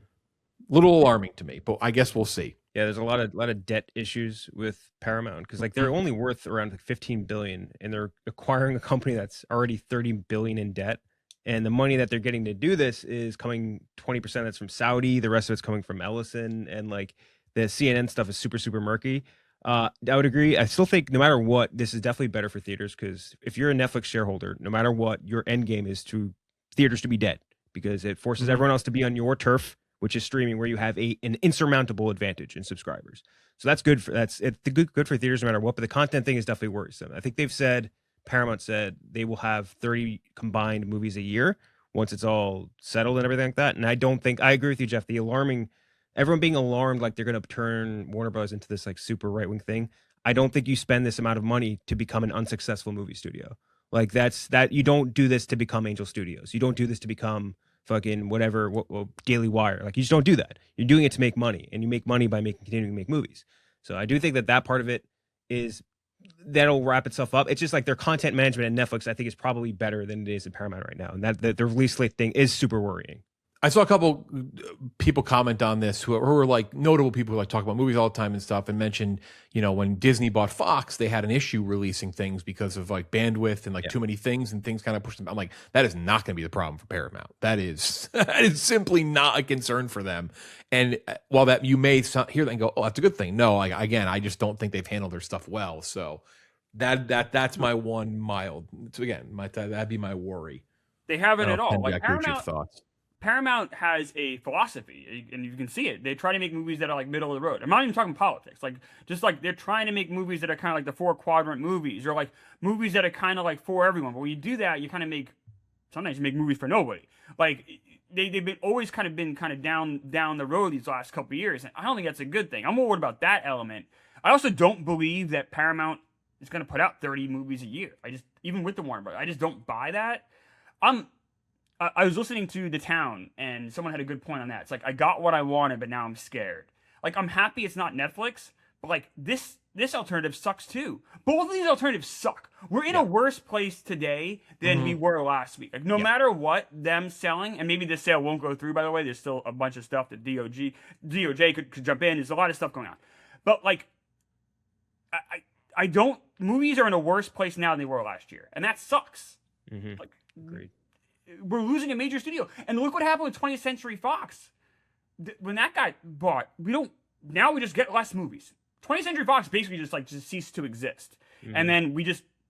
Little alarming to me, but I guess we'll see. Yeah, there's a lot of debt issues with Paramount, because like they're only worth around like 15 billion, and they're acquiring a company that's already 30 billion in debt. And the money that they're getting to do this is coming 20% that's from Saudi. The rest of it's coming from Ellison, and like the CNN stuff is super, super murky. I would agree. I still think no matter what, this is definitely better for theaters, because if you're a Netflix shareholder, no matter what, your end game is to theaters to be dead, because it forces everyone else to be on your turf, which is streaming, where you have an insurmountable advantage in subscribers. So that's good for good for theaters no matter what. But the content thing is definitely worrisome. I think Paramount said they will have 30 combined movies a year, once it's all settled and everything like that. And I don't think I agree with you, Jeff. Everyone being alarmed like they're going to turn Warner Bros. Into this like super right wing thing. I don't think you spend this amount of money to become an unsuccessful movie studio. Like you don't do this to become Angel Studios. You don't do this to become fucking whatever Daily Wire. Like you just don't do that. You're doing it to make money, and you make money by continuing to make movies. So I do think that part of it is that'll wrap itself up. It's just like their content management at Netflix, I think, is probably better than it is at Paramount right now, and that the release slate thing is super worrying. I saw a couple people comment on this who are like notable people who like talk about movies all the time and stuff, and mentioned, when Disney bought Fox, they had an issue releasing things because of like bandwidth and like too many things, and things kind of pushed them. I'm like, that is not going to be the problem for Paramount. That is simply not a concern for them. And while that you may hear that and go, oh, that's a good thing. No, again, I just don't think they've handled their stuff well. So that's my one mild. So again, that'd be my worry. They haven't at all. Like Paramount has a philosophy, and you can see it. They try to make movies that are like middle of the road. I'm not even talking politics. Like, just like they're trying to make movies that are kind of like the 4-quadrant movies, or like movies that are kind of like for everyone. But when you do that, you kind of sometimes you make movies for nobody. Like they've been always kind of down the road these last couple of years, and I don't think that's a good thing. I'm more worried about that element. I also don't believe that Paramount is going to put out 30 movies a year. Even with the Warner Bros., I just don't buy that. I was listening to The Town, and someone had a good point on that. It's like, I got what I wanted, but now I'm scared. Like, I'm happy it's not Netflix, but like this alternative sucks too. Both of these alternatives suck. We're in a worse place today than we were last week. Like, no matter what them selling, and maybe this sale won't go through, by the way. There's still a bunch of stuff that DOJ could jump in. There's a lot of stuff going on. But like, movies are in a worse place now than they were last year. And that sucks. Like, agreed. We're losing a major studio, and look what happened with 20th Century Fox. When that got bought, we just get less movies. 20th Century Fox basically just ceased to exist, and then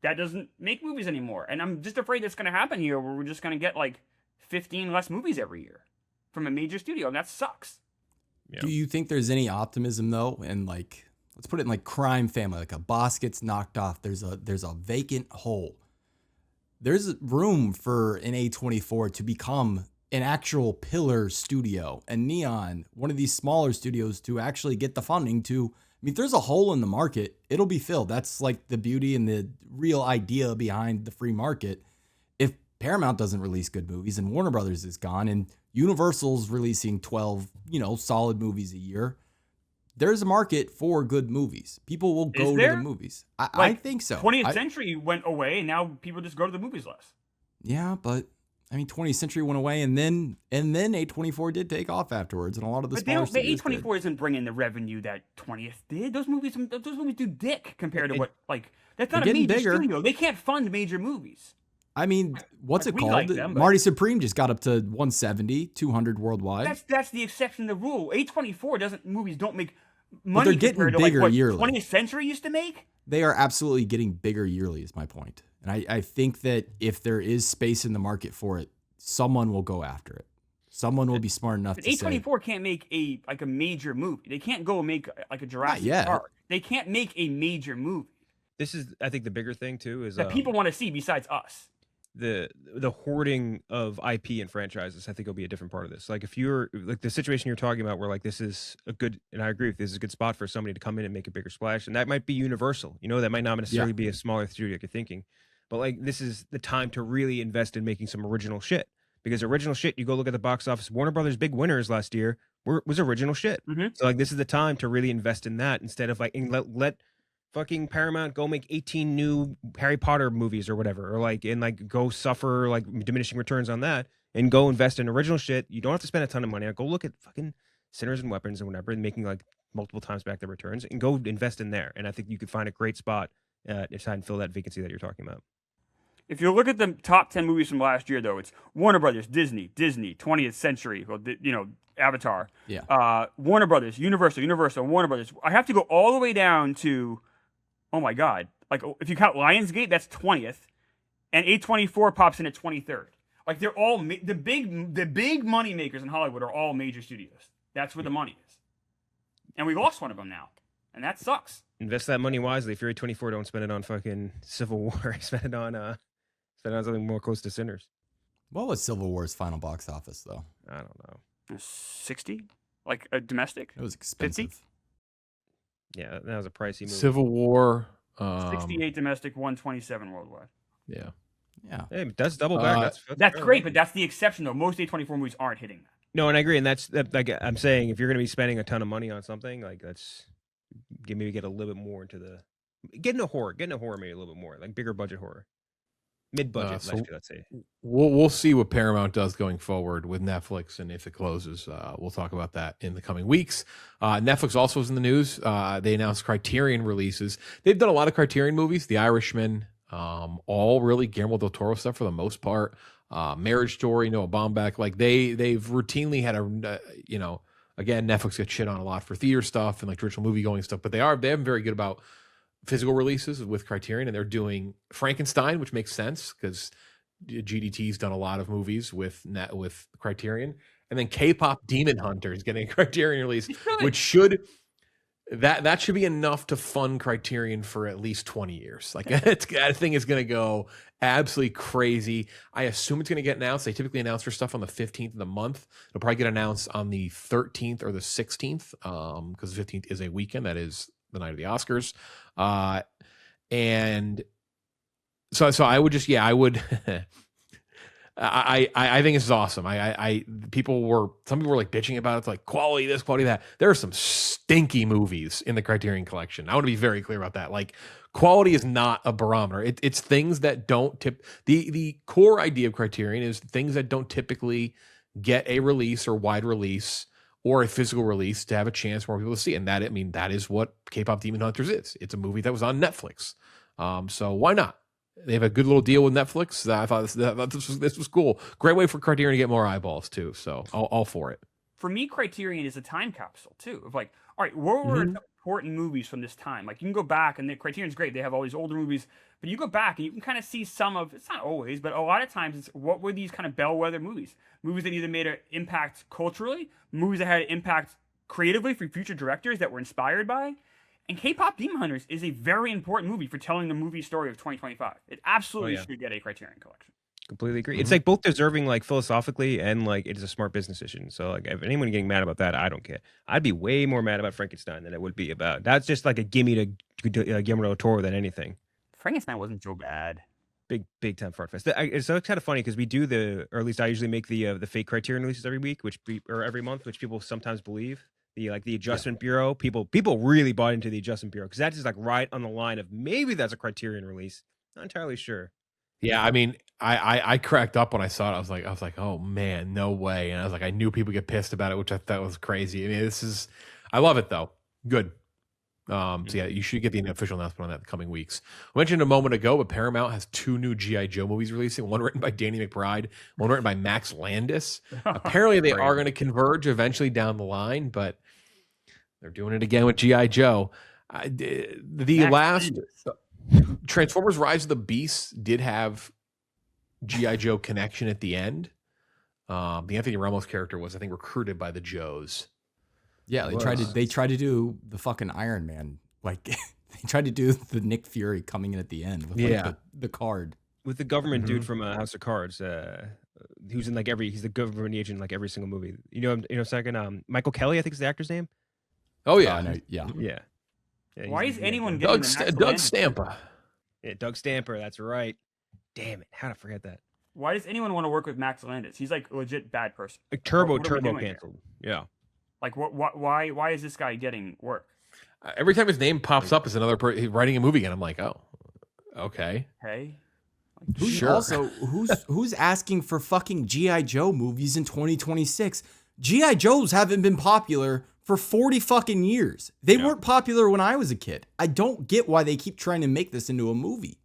that doesn't make movies anymore. And I'm just afraid that's going to happen here, where we're just going to get like 15 less movies every year from a major studio, and that sucks. Yeah. Do you think there's any optimism though? And like, let's put it in like Crime Family, like a boss gets knocked off. There's a vacant hole. There's room for an A24 to become an actual pillar studio, and Neon, one of these smaller studios, to actually get the funding to, if there's a hole in the market, it'll be filled. That's like the beauty and the real idea behind the free market. If Paramount doesn't release good movies and Warner Brothers is gone and Universal's releasing 12, solid movies a year, there's a market for good movies. People will go to the movies. I think so. 20th Century went away, and now people just go to the movies less. Yeah, but 20th Century went away, and then A24 did take off afterwards, and a lot of the smaller studios did. A24 isn't bringing the revenue that 20th did. Those movies do dick compared to what that's not a major studio. They can't fund major movies. What's it called? Like Marty Supreme just got up to 170, 200 worldwide. That's the exception to the rule. A24 movies don't make money. But they're getting bigger yearly. 20th Century used to make? They are absolutely getting bigger yearly is my point. And I think that if there is space in the market for it, someone will go after it. Someone will be smart enough to say. A24 can't make a major movie. They can't go make like a Jurassic Park. They can't make a major movie. This is, I think, the bigger thing too is that people want to see besides us. The hoarding of IP and franchises, I think, will be a different part of this. Like, if you're like the situation you're talking about, where like this is a good, and I agree, this is a good spot for somebody to come in and make a bigger splash, and that might be Universal. That might not necessarily be a smaller studio like you're thinking, but like this is the time to really invest in making some original shit. Because original shit, you go look at the box office. Warner Brothers' big winners last year was original shit. So like this is the time to really invest in that instead of like let fucking Paramount go make 18 new Harry Potter movies or whatever, or go suffer like diminishing returns on that, and go invest in original shit. You don't have to spend a ton of money. Go look at fucking Sinners and Weapons and whatever, and making like multiple times back the returns, and go invest in there. And I think you could find a great spot to try and fill that vacancy that you're talking about. If you look at the top 10 movies from last year, though, it's Warner Brothers, Disney, 20th Century, Avatar, Warner Brothers, Universal, Warner Brothers. I have to go all the way down to, oh my God, like if you count Lionsgate, that's 20th, and A24 pops in at 23rd. Like they're all the big money makers in Hollywood are all major studios. That's where the money is, and we lost one of them now, and that sucks. Invest that money wisely. If you're A24, don't spend it on fucking Civil War. Spend it on something more close to Sinners. What was Civil War's final box office though? I don't know. 60, like a domestic. It was expensive. Yeah, that was a pricey movie. Civil War. 68 domestic, 127 worldwide. Yeah. Yeah. Hey, that's double back. That's fair. great, but that's the exception though. Most A24 movies aren't hitting that. No, and I agree. And that's like I'm saying, if you're going to be spending a ton of money on something, like that's maybe get a little bit more into the get into horror maybe a little bit more, like bigger budget horror, mid budget. Let's say. We'll see what Paramount does going forward with Netflix, and if it closes, we'll talk about that in the coming weeks. Netflix also is in the news. They announced Criterion releases. They've done a lot of Criterion movies, The Irishman, all really Guillermo del Toro stuff for the most part. Marriage Story, Noah Baumbach, like they've routinely had again, Netflix gets shit on a lot for theater stuff and like traditional movie going stuff, but they have been very good about physical releases with Criterion, and they're doing Frankenstein, which makes sense because GDT's done a lot of movies with Criterion, and then K-pop Demon Hunter is getting a Criterion release, which should be enough to fund Criterion for at least 20 years. Like that thing is going to go absolutely crazy. I assume it's going to get announced. They typically announce their stuff on the 15th of the month. It'll probably get announced on the 13th or the 16th because the 15th is a weekend. That is the night of the Oscars. And so I would just, I would, I think this is awesome. Some people were like bitching about it. It's like quality this, quality that. There are some stinky movies in the Criterion collection. I want to be very clear about that. Like quality is not a barometer. It's things that don't tip. The core idea of Criterion is things that don't typically get a release or wide release or a physical release to have a chance for more people to see. And that is what K-pop Demon Hunters is. It's a movie that was on Netflix. So why not? They have a good little deal with Netflix. I thought this was cool. Great way for Criterion to get more eyeballs too. So all for it. For me, Criterion is a time capsule too. Of like, all right, what were the important movies from this time? Like you can go back, and the Criterion's great. They have all these older movies, but you go back and you can kind of see some of. It's not always, but a lot of times, it's what were these kind of bellwether movies? Movies that either made an impact culturally, movies that had an impact creatively for future directors that were inspired by. And K-pop Demon Hunters is a very important movie for telling the movie story of 2025. It absolutely should get a Criterion collection. Completely agree. It's like both deserving, like philosophically, and like it is a smart business decision. So like, if anyone getting mad about that, I don't care. I'd be way more mad about Frankenstein than it would be about. That's just like a gimme to Guillermo del Toro than anything. Frankenstein wasn't so bad. Big time fart fest. It's kind of funny because we do or at least I usually make the fake Criterion releases every week, or every month, which people sometimes believe. The Adjustment Bureau, people really bought into the Adjustment Bureau because that's just like right on the line of maybe that's a Criterion release. Not entirely sure. Yeah, I mean, I cracked up when I saw it. I was like, oh man, no way. And I was like, I knew people get pissed about it, which I thought was crazy. I mean, I love it though. Good. So yeah, you should get the official announcement on that in the coming weeks. I mentioned a moment ago, but Paramount has 2 new G.I. Joe movies releasing, one written by Danny McBride, one written by Max Landis. Apparently they are going to converge eventually down the line, but they're doing it again with G.I. Joe. The last Transformers Rise of the Beasts did have G.I. Joe connection at the end. The Anthony Ramos character was, I think, recruited by the Joes. Yeah, they tried to do the fucking Iron Man. Like they tried to do the Nick Fury coming in at the end with like the card. With the government dude from House of Cards, who's in like he's the government agent in like every single movie. Second, Michael Kelly, I think is the actor's name. Oh yeah, yeah. Why is anyone Doug getting Doug Stampa? Yeah, Doug Stamper. That's right. Damn it! How to forget that? Why does anyone want to work with Max Landis? He's like a legit bad person. Like Turbo canceled. Yeah. Like why is this guy getting work? Every time his name pops up as another person writing a movie again, I'm like, oh, okay. Hey. Sure. Also, who's asking for fucking G.I. Joe movies in 2026? G.I. Joes haven't been popular for 40 fucking years. They weren't popular when I was a kid. I don't get why they keep trying to make this into a movie.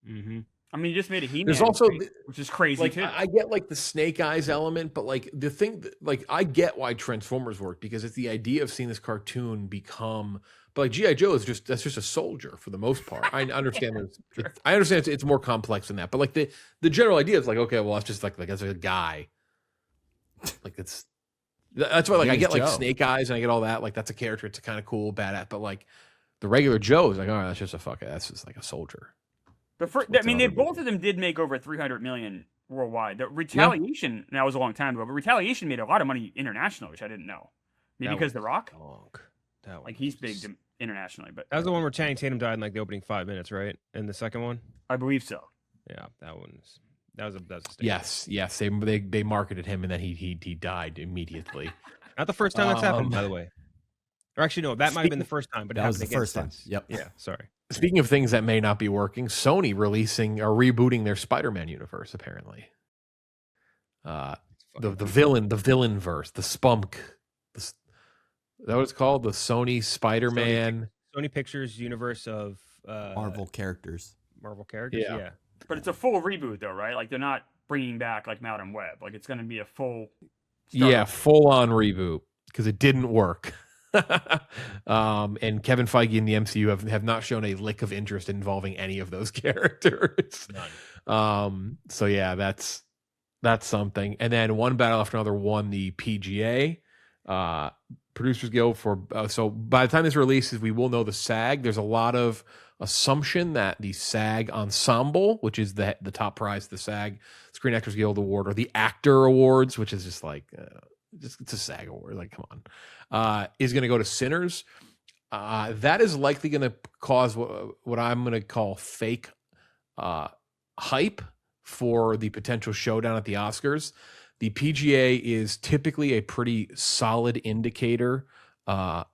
Mm-hmm. I mean, you just made a He-Man There's also movie, which is crazy like, too. I get like the Snake Eyes element, but like the thing, like I get why Transformers work because it's the idea of seeing this cartoon become. But like G.I. Joe is just a soldier for the most part. I understand it's more complex than that, but like the general idea is like, okay, well, that's just like that's a guy. Like that's why like I get like Snake Eyes and I get all that. Like that's a character. It's a kind of cool, badass. But like the regular Joe is like, all right, that's just like a soldier. But both of them did make over $300 million worldwide. The Retaliation, that was a long time ago, but Retaliation made a lot of money international, which I didn't know. Maybe because The Rock, like he's big internationally. But that was the one where Channing Tatum died in like the opening 5 minutes, right? And the second one, I believe so. yeah, that was a statement. Yes. They marketed him, and then he died immediately. Not the first time that's happened, by the way. Or actually, no, that might have been the first time, but it That was happened the again first time. since. Yep. Yeah, sorry. Speaking of things that may not be working, Sony releasing or rebooting their Spider-Man universe, apparently. The villain verse, the SPUMC. Is that what it's called? The Sony Spider-Man. Sony Pictures universe of Marvel characters. Yeah. But it's a full reboot, though, right? Like they're not bringing back like Madam Web. Like it's going to be a full. Full-on reboot because it didn't work. And Kevin Feige and the MCU have not shown a lick of interest involving any of those characters. None. So yeah, that's something. And then one battle after another won the PGA Producers Guild for. So by the time this releases, we will know the SAG. There's a lot of assumption that the SAG Ensemble, which is the top prize, the SAG Screen Actors Guild Award, or the Actor Awards, which is just like. It's a SAG award. Like, come on, is going to go to Sinners. That is likely going to cause what I'm going to call fake hype for the potential showdown at the Oscars. The PGA is typically a pretty solid indicator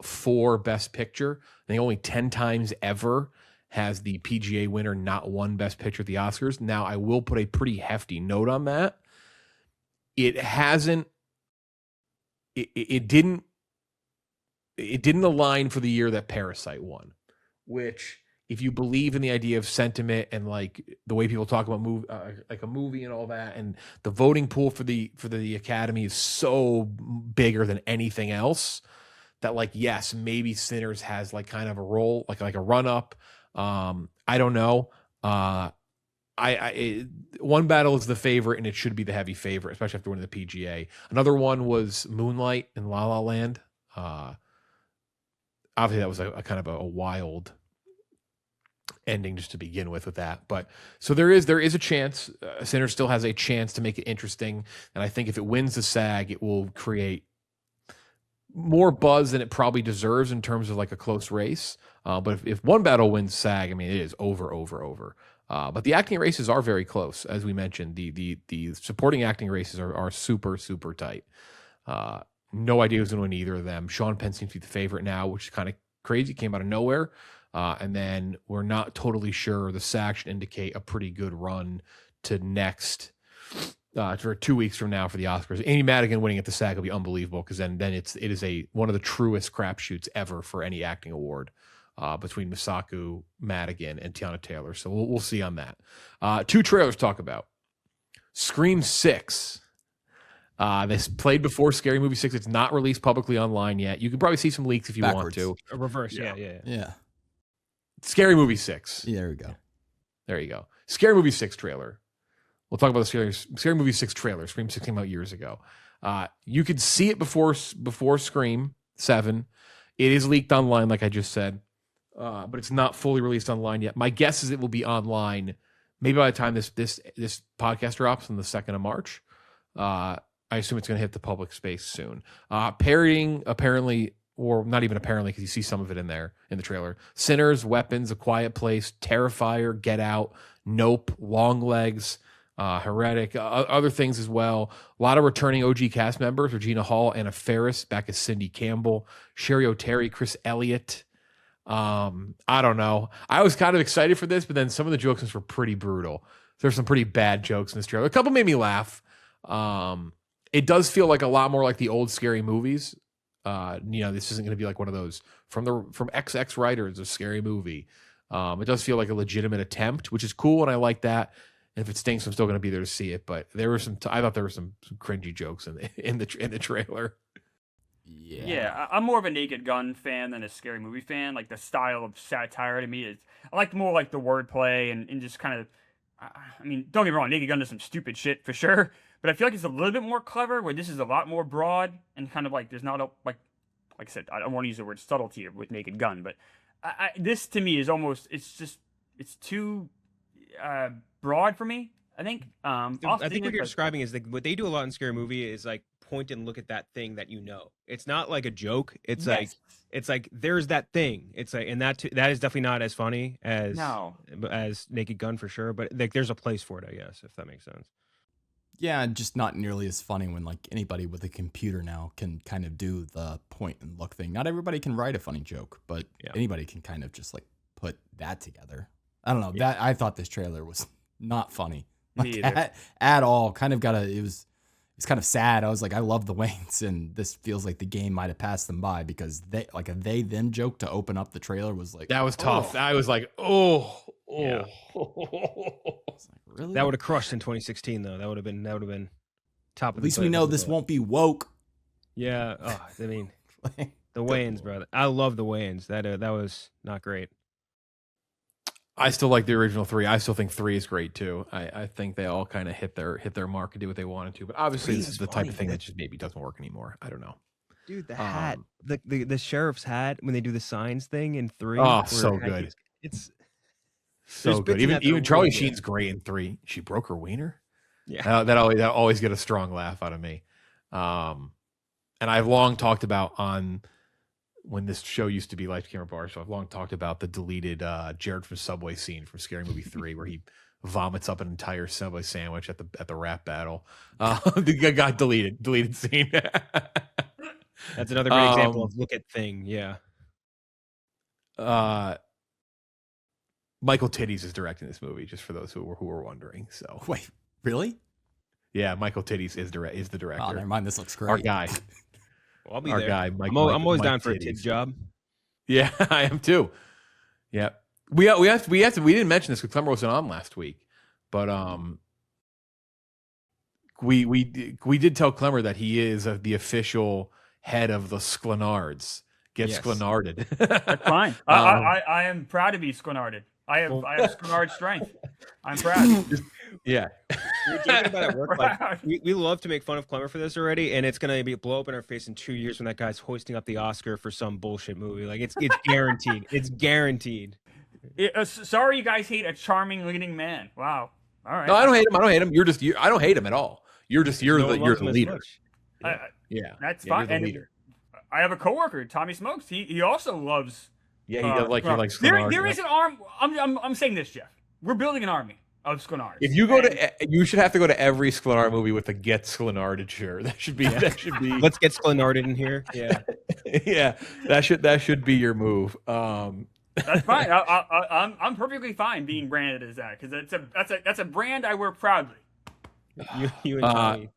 for Best Picture. I think only 10 times ever has the PGA winner not won Best Picture at the Oscars. Now, I will put a pretty hefty note on that. It hasn't. It didn't align for the year that Parasite won, which, if you believe in the idea of sentiment and like the way people talk about like a movie and all that, and the voting pool for the Academy is so bigger than anything else, that like, yes, maybe Sinners has like kind of a role, like a run up. I don't know. One battle is the favorite, and it should be the heavy favorite, especially after winning the PGA. Another one was Moonlight in La La Land. Obviously, that was a kind of a wild ending just to begin with that. But so there is a chance. Sinners still has a chance to make it interesting, and I think if it wins the SAG, it will create more buzz than it probably deserves in terms of like a close race. But if one battle wins SAG, I mean, it is over. But the acting races are very close, as we mentioned. The supporting acting races are super, super tight. No idea who's going to win either of them. Sean Penn seems to be the favorite now, which is kind of crazy. Came out of nowhere. And then we're not totally sure. The SAG should indicate a pretty good run to next for 2 weeks from now for the Oscars. Amy Madigan winning at the SAG will be unbelievable, because then it is one of the truest crapshoots ever for any acting award. Between Misaku, Madigan, and Tiana Taylor. So we'll see on that. 2 trailers to talk about. Scream 6. This played before Scary Movie 6. It's not released publicly online yet. You can probably see some leaks if you Backwards. A reverse, yeah. Scary Movie 6. Yeah, there we go. There you go. Scary Movie 6 trailer. We'll talk about the Scary Movie 6 trailer. Scream 6 came out years ago. You could see it before Scream 7. It is leaked online, like I just said. But it's not fully released online yet. My guess is it will be online maybe by the time this podcast drops on the 2nd of March. I assume it's going to hit the public space soon. Parodying, apparently, or not even apparently, because you see some of it in there in the trailer. Sinners, Weapons, A Quiet Place, Terrifier, Get Out, Nope, Long Legs, Heretic, other things as well. A lot of returning OG cast members: Regina Hall, Anna Faris back as Cindy Campbell, Sherry O'Terry, Chris Elliott. I don't know. I was kind of excited for this, but then some of the jokes were pretty brutal. There's some pretty bad jokes in this trailer. A couple made me laugh. It does feel like a lot more like the old Scary Movies. This isn't going to be like one of those from XX writers, a Scary Movie. It does feel like a legitimate attempt, which is cool, and I like that. And if it stinks, I'm still going to be there to see it. But there were I thought there were some cringy jokes in the trailer. Yeah, I'm more of a Naked Gun fan than a Scary Movie fan. Like the style of satire to me I like more like the wordplay and just kind of. I mean, don't get me wrong, Naked Gun does some stupid shit for sure, but I feel like it's a little bit more clever. Where this is a lot more broad and kind of like there's not like I said, I don't want to use the word subtlety with Naked Gun, but this to me is almost it's too broad for me. I think. I think what you're describing is like what they do a lot in Scary Movie is like point and look at that thing that you know. It's not like a joke. It's like there's that thing. It's like, and that is definitely not as funny as Naked Gun for sure. But like there's a place for it, I guess, if that makes sense. Yeah, just not nearly as funny when like anybody with a computer now can kind of do the point and look thing. Not everybody can write a funny joke, but anybody can kind of just like put that together. I don't know. That I thought this trailer was not funny. Like, at all. Kind of it was kind of sad. I was like, I love the Waynes, and this feels like the game might have passed them by because they like a they them joke to open up the trailer was like that was tough. I was like, Like, really? That would have crushed in 2016 though. That would have been top of At least we know this won't be woke. Yeah. Oh, I mean, the Wayans, brother. I love the Wayans. That was not great. I still like the original 3. I still think 3 is great too. I think they all kind of hit their mark and do what they wanted to. But obviously, this is the type of thing that just maybe doesn't work anymore. I don't know. Dude, the hat, the sheriff's hat when they do the signs thing in 3. Oh, so good. It's so good. Even Charlie Sheen's great in 3. She broke her wiener. Yeah, that always get a strong laugh out of me. And I've long talked about when this show used to be Life Camera Bar, so I've long talked about the deleted Jared from Subway scene from Scary Movie 3, where he vomits up an entire Subway sandwich at the rap battle. The got deleted scene. That's another great example of look at thing. Yeah. Michael Titties is directing this movie, just for those who were wondering. So wait, really? Yeah, Michael Titties is the director. Oh, never mind. This looks great. Our guy. Well, I'll be Our there. guy, Mike. I'm always Mike down for a Titties. kid's job. Yeah, I am too. Yeah, we didn't mention this because Clemmer wasn't on last week, but we did tell Clemmer that he is the official head of the Sklanards. Get Sklanarded. That's fine. I am proud to be Sklanarded. I have Sklanard strength. I'm proud. Yeah. We're joking about it at work. Like, we love to make fun of Clemmer for this already, and it's gonna blow up in our face in 2 years when that guy's hoisting up the Oscar for some bullshit movie. Like it's guaranteed. It's guaranteed. Sorry, you guys hate a charming leading man. Wow. All right. No, I don't hate him. I don't hate him. I don't hate him at all. You're the leader. That's Yeah, fine. you're the leader. I have a coworker, Tommy Smokes. He also loves. Yeah, he does he likes. There is an arm. I'm saying this, Jeff. We're building an army of Sklanards. If you you should have to go to every Sklanard movie with a Get Sklanarded shirt. That should be. Let's get Sklanarded in here. Yeah. Yeah, that should be your move. That's fine. I'm perfectly fine being branded as that because that's a brand I wear proudly. You and Tommy.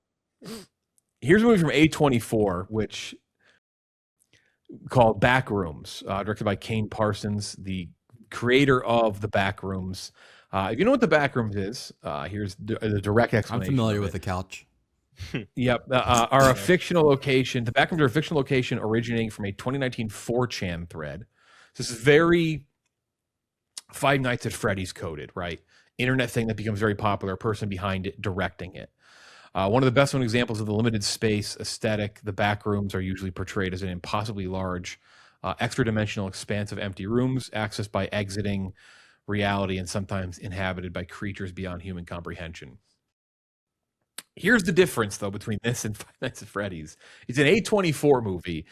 Here's a movie from A24, which called Backrooms, directed by Kane Parsons, the creator of the Backrooms. If you know what the Backrooms is, here's the direct explanation. I'm familiar with the couch. Yep. Are a fictional location. The Backrooms are a fictional location originating from a 2019 4chan thread. So this is very Five Nights at Freddy's coded, right? Internet thing that becomes very popular, a person behind it directing it. One of the best known examples of the limited space aesthetic, the Backrooms are usually portrayed as an impossibly large, extra-dimensional expanse of empty rooms, accessed by exiting reality and sometimes inhabited by creatures beyond human comprehension. Here's the difference, though, between this and Five Nights at Freddy's. It's an A24 movie.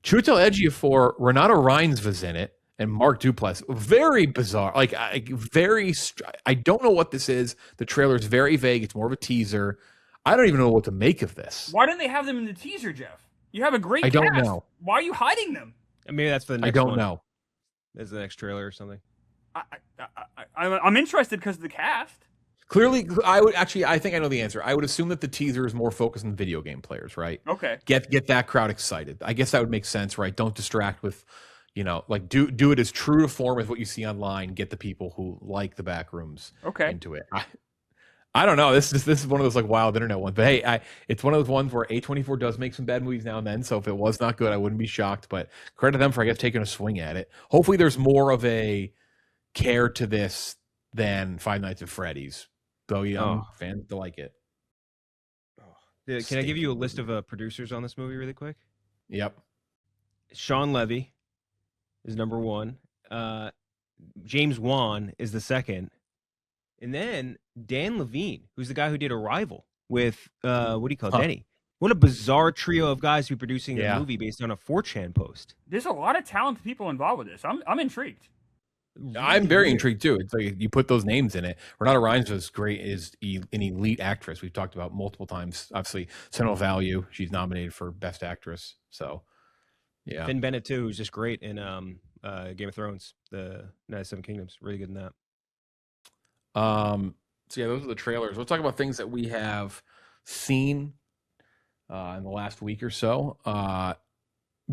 Chiwetel Ejiofor, Renata Rines was in it, and Mark Duplass. Very bizarre. I don't know what this is. The trailer is very vague. It's more of a teaser. I don't even know what to make of this. Why didn't they have them in the teaser, Jeff? You have a great cast. I don't know. Why are you hiding them? Maybe that's for the next I don't one. know. That's the next trailer or something. I'm interested because of the cast. Clearly, I think I know the answer. I would assume that the teaser is more focused on video game players, right? Okay. Get that crowd excited. I guess that would make sense, right? Don't distract with, do it as true to form as what you see online. Get the people who like the Backrooms into it. I don't know. This is one of those wild internet ones. But hey, it's one of those ones where A24 does make some bad movies now and then. So if it was not good, I wouldn't be shocked. But credit to them for, I guess, taking a swing at it. Hopefully there's more of a care to this than Five Nights at Freddy's. Though fans to like it. Can I give you a list of producers on this movie really quick? Yep. Sean Levy is number one. James Wan is the second. And then Dan Levine, who's the guy who did Arrival with what do you call it, Huh. Denny? What a bizarre trio of guys who be producing Yeah. a movie based on a 4chan post. There's a lot of talented people involved with this. I'm intrigued. I'm very intrigued too. It's like you put those names in it. Renata Rhymes was great, is an elite actress. We've talked about multiple times. Obviously, Sentimental Value. She's nominated for Best Actress. So, yeah. Finn Bennett too, who's just great in Game of Thrones, the Night of the Seven Kingdoms. Really good in that. So yeah, those are the trailers. We'll talk about things that we have seen in the last week or so.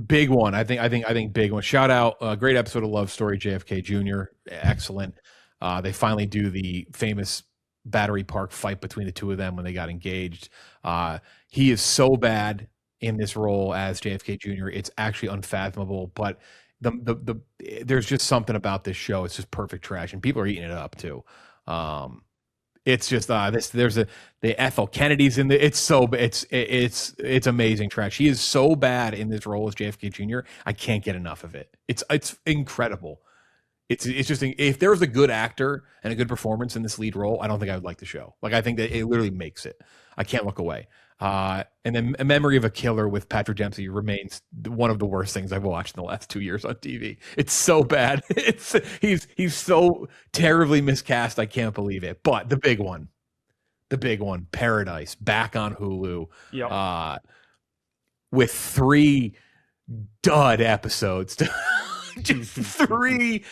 Big one, I think big one. Shout out, great episode of Love Story, JFK Jr. Excellent. They finally do the famous Battery Park fight between the two of them when they got engaged. He is so bad in this role as JFK Jr. It's actually unfathomable, but there's just something about this show. It's just perfect trash, and people are eating it up too. It's just the Ethel Kennedy's in the. It's amazing trash. He is so bad in this role as JFK Jr. I can't get enough of it. It's incredible. It's just, if there was a good actor and a good performance in this lead role, I don't think I would like the show. Like, I think that it literally makes it. I can't look away. And then A Memory of a Killer with Patrick Dempsey remains one of the worst things I've watched in the last 2 years on TV. It's so bad. He's so terribly miscast. I can't believe it. But the big one, Paradise, back on Hulu, with 3 dud episodes. Just three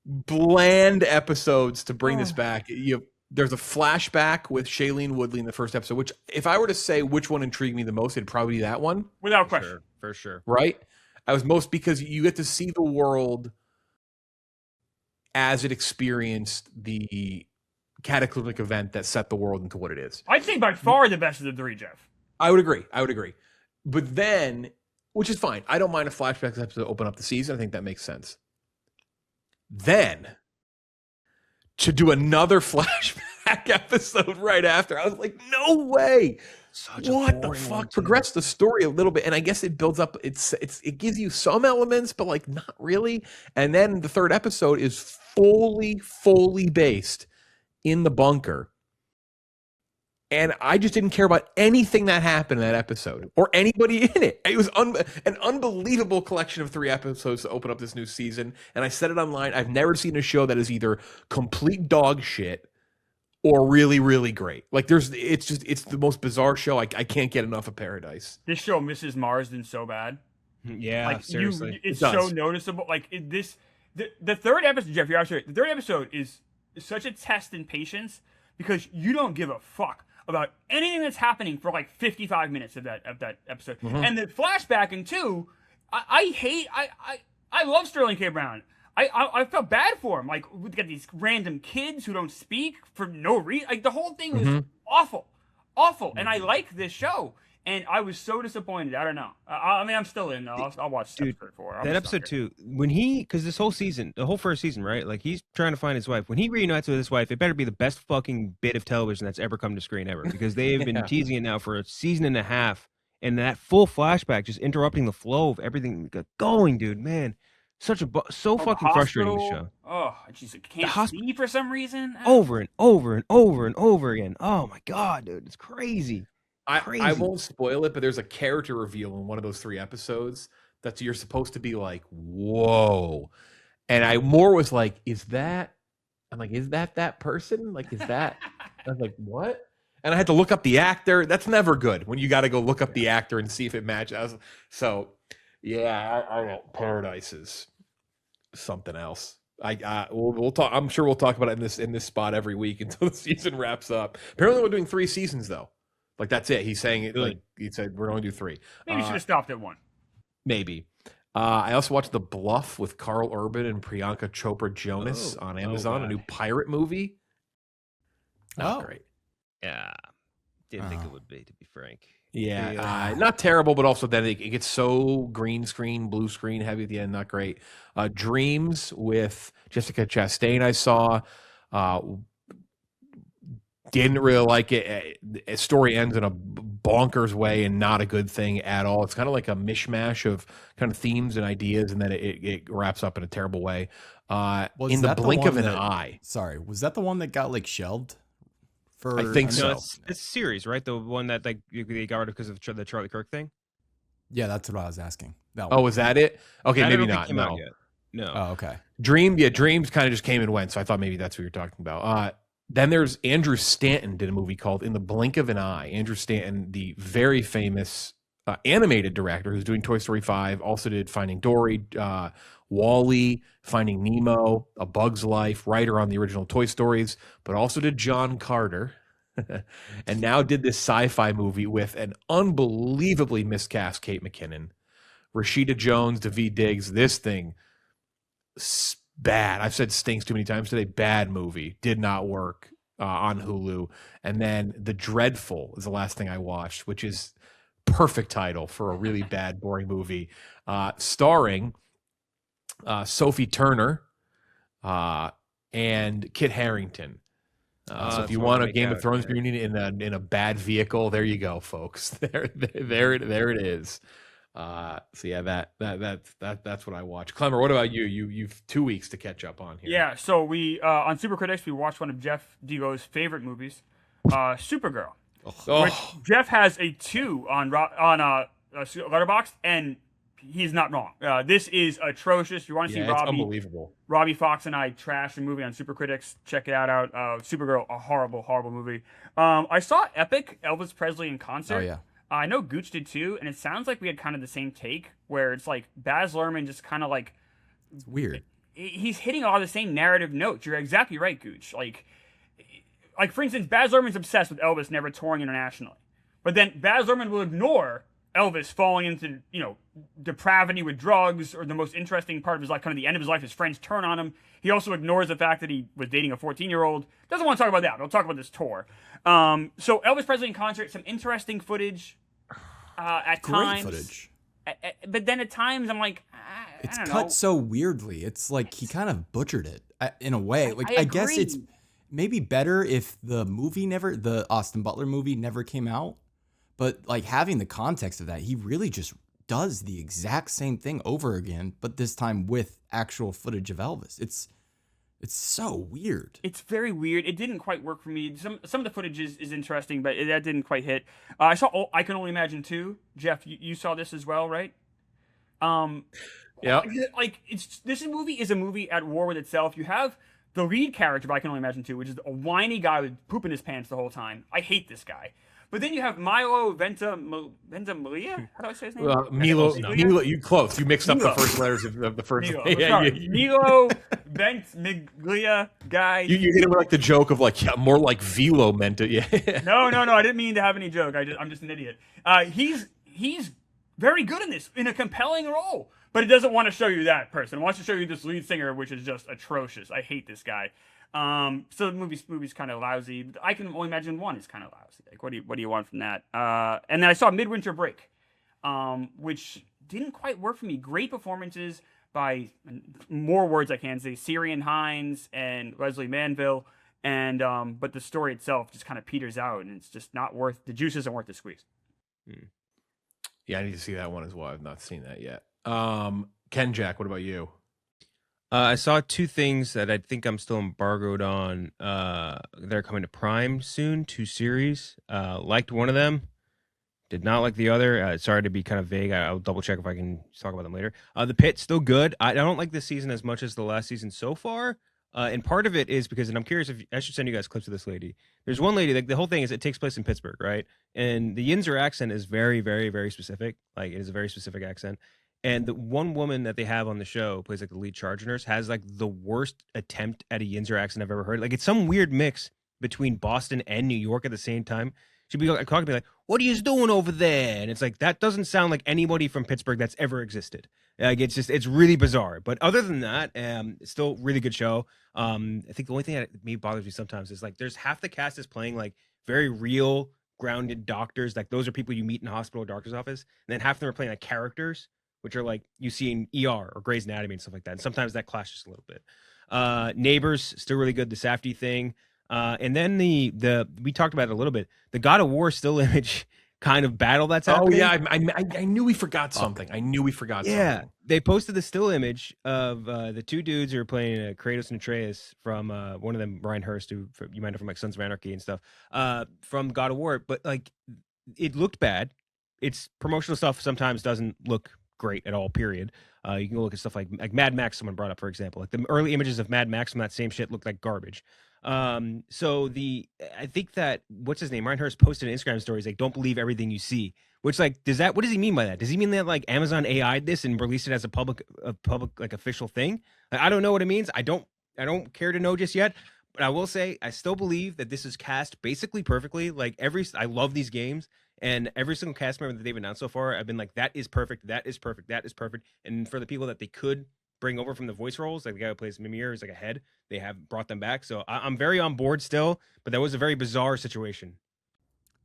bland episodes to bring this back. There's a flashback with Shailene Woodley in the first episode, which, if I were to say which one intrigued me the most, it'd probably be that one. Without question. For sure. Right? I was most, because you get to see the world as it experienced the cataclysmic event that set the world into what it is. I'd say by far the best of the 3, Jeff. I would agree. But then, which is fine. I don't mind a flashback episode to open up the season. I think that makes sense. Then, to do another flashback episode right after, I was like, no way. What the fuck? Progress the story a little bit, and I guess it builds up. It gives you some elements, but like not really. And then the third episode is fully based in the bunker. And I just didn't care about anything that happened in that episode or anybody in it. It was an unbelievable collection of 3 episodes to open up this new season. And I said it online. I've never seen a show that is either complete dog shit or really, really great. Like, it's the most bizarre show. I can't get enough of Paradise. This show Mrs. Marsden so bad. Yeah, Like, seriously. it's so noticeable. Like, the third episode, Jeff, you're absolutely right. The third episode is such a test in patience because you don't give a fuck about anything that's happening for like 55 minutes of that episode. Mm-hmm. And the flashbacking too, I love Sterling K. Brown. I felt bad for him. Like, we got these random kids who don't speak for no reason. Like, the whole thing was awful. And I like this show. And I was so disappointed. I don't know. I mean, I'm still in. I'll watch episode 4. That episode 2, when because this whole season, the whole first season, right? Like, he's trying to find his wife. When he reunites with his wife, it better be the best fucking bit of television that's ever come to screen ever, because they've been teasing it now for a season and a half. And that full flashback just interrupting the flow of everything going, dude, man. So fucking frustrating, the show. Oh, jeez, I can't see for some reason. Over and over and over and over again. Oh my god, dude, it's crazy. I won't spoil it, but there's a character reveal in one of those 3 episodes that you're supposed to be like, whoa. And I more was like, is that that person? Like, is that? I was like, what? And I had to look up the actor. That's never good when you got to go look up the actor and see if it matches. So, yeah, I Paradise is something else. We'll talk. I'm sure we'll talk about it in this spot every week until the season wraps up. Apparently, we're doing 3 seasons though. Like, that's it. He's saying it. Really? Like, he said we're going to do 3. Maybe you should have stopped at 1. Maybe. I also watched The Bluff with Carl Urban and Priyanka Chopra Jonas on Amazon, a new pirate movie. Not great. Yeah. Didn't think it would be, to be frank. Yeah. Not terrible, but also then it gets so green screen, blue screen heavy at the end. Not great. Dreams with Jessica Chastain I saw. Didn't really like it. Story ends in a bonkers way and not a good thing at all. It's kind of like a mishmash of kind of themes and ideas, and then it wraps up in a terrible way. In the blink of an eye. Sorry, was that the one that got like shelved? I think so. It's a series, right? The one that like they got rid of because of the Charlie Kirk thing. Yeah, that's what I was asking. Oh, was that it? Okay, I maybe don't think not. it came out No. yet. No. Oh, okay. Dreams kind of just came and went, so I thought maybe that's what you're talking about. Then there's Andrew Stanton did a movie called In the Blink of an Eye. Andrew Stanton, the very famous animated director who's doing Toy Story 5, also did Finding Dory, Wall-E, Finding Nemo, A Bug's Life, writer on the original Toy Stories, but also did John Carter. And now did this sci-fi movie with an unbelievably miscast Kate McKinnon, Rashida Jones, Daveed Diggs. This thing, bad. I've said stinks too many times today. Bad movie. Did not work on Hulu. And then The Dreadful is the last thing I watched, which is perfect title for a really bad, boring movie, starring Sophie Turner and Kit Harington. So if you want a Game of Thrones reunion in a bad vehicle, there you go, folks. There it is. So yeah, that's what I watch. Clemmer, what about you? You've 2 weeks to catch up on here. Yeah, so we on Super Critics we watched one of Jeff Dego's favorite movies, Supergirl. Which Jeff has a 2 on Letterboxd, and he's not wrong. This is atrocious. If you want to see it's unbelievable. Robbie Fox and I trashed a movie on Super Critics. Check it out. Supergirl, a horrible, horrible movie. I saw Epic, Elvis Presley in concert. Oh yeah. I know Gooch did too, and it sounds like we had kind of the same take, where it's like Baz Luhrmann just kind of like... It's weird. He's hitting all the same narrative notes. You're exactly right, Gooch. Like for instance, Baz Luhrmann's obsessed with Elvis never touring internationally. But then Baz Luhrmann will ignore Elvis falling into, depravity with drugs, or the most interesting part of his life, kind of the end of his life, his friends turn on him. He also ignores the fact that he was dating a 14-year-old. Doesn't want to talk about that. We'll talk about this tour. So Elvis Presley in concert, some interesting footage at times. Great footage. But then at times I'm like, It's I don't cut know. so weirdly. It's like he kind of butchered it in a way. I guess agree. it's maybe better if the Austin Butler movie never came out. But like having the context of that, he really just does the exact same thing over again, but this time with actual footage of Elvis. It's so weird. It's very weird. It didn't quite work for me. Some of the footage is interesting, but that didn't quite hit. I saw I Can Only Imagine 2. Jeff, you saw this as well, right? Yeah. Like this movie is a movie at war with itself. You have the lead character of I Can Only Imagine 2, which is a whiny guy with poop in his pants the whole time. I hate this guy. But then you have Milo Ventimiglia. How do I say his name? Milo, you close. You mixed up the first letters of the first. Milo. Yeah, Sorry, Milo Ventimiglia guy. You hit him with like the joke of like, yeah, more like Velo meant it. Yeah. No. I didn't mean to have any joke. I'm just an idiot. He's very good in this, in a compelling role. But it doesn't want to show you that person. It wants to show you this lead singer, which is just atrocious. I hate this guy. So the movie's kind of lousy. I Can Only Imagine 1 is kind of lousy. Like, what do you want from that? And then I saw Midwinter Break, which didn't quite work for me. Great performances by, more words I can say, Syrian Hines and Leslie Manville, and but the story itself just kind of peters out, and it's just not worth, the juice isn't worth the squeeze. Yeah, I need to see that one as well. I've not seen that yet. Ken Jack, what about you? I saw 2 things that I think I'm still embargoed on. They're coming to Prime soon, 2 series. Liked one of them, did not like the other. Sorry to be kind of vague. I'll double check if I can talk about them later. The Pit, still good. I don't like this season as much as the last season so far. And part of it is because, and I'm curious if I should send you guys clips of this lady. There's one lady, like the whole thing is it takes place in Pittsburgh, right? And the Yinzer accent is very, very, very specific. Like it is a very specific accent. And the one woman that they have on the show plays like the lead charge nurse, has like the worst attempt at a Yinzer accent I've ever heard. Like it's some weird mix between Boston and New York at the same time. She'd be like, talking to me like, "What are you doing over there?" And it's like, that doesn't sound like anybody from Pittsburgh that's ever existed. Like it's really bizarre. But other than that, it's still really good show. I think the only thing that maybe bothers me sometimes is like there's half the cast is playing like very real, grounded doctors. Like those are people you meet in a hospital or doctor's office. And then half of them are playing like characters, which are like you see in ER or Grey's Anatomy and stuff like that. And sometimes that clashes a little bit. Neighbors, still really good. The Safdie thing. And then we talked about it a little bit. The God of War still image kind of battle that's Oh happening. yeah, I knew we forgot something. I knew we forgot something. They posted the still image of the two dudes who are playing Kratos and Atreus from one of them, Brian Hurst, who you might know from like Sons of Anarchy and stuff, from God of War. But like, it looked bad. Its promotional stuff sometimes doesn't look great at all. Period. You can go look at stuff like Mad Max. Someone brought up, for example, like the early images of Mad Max from that same shit looked like garbage. So I think that what's his name, Ryan Hurst, posted an Instagram story. He's like, "Don't believe everything you see." Which like what does he mean by that? Does he mean that like Amazon AI'd this and released it as a public like official thing? Like, I don't know what it means. I don't care to know just yet. But I will say I still believe that this is cast basically perfectly. Like I love these games, and every single cast member that they've announced so far, I've been like, that is perfect, that is perfect, that is perfect. And for the people that they could bring over from the voice roles, like the guy who plays Mimir is like a head, they have brought them back. So I'm very on board still, but that was a very bizarre situation.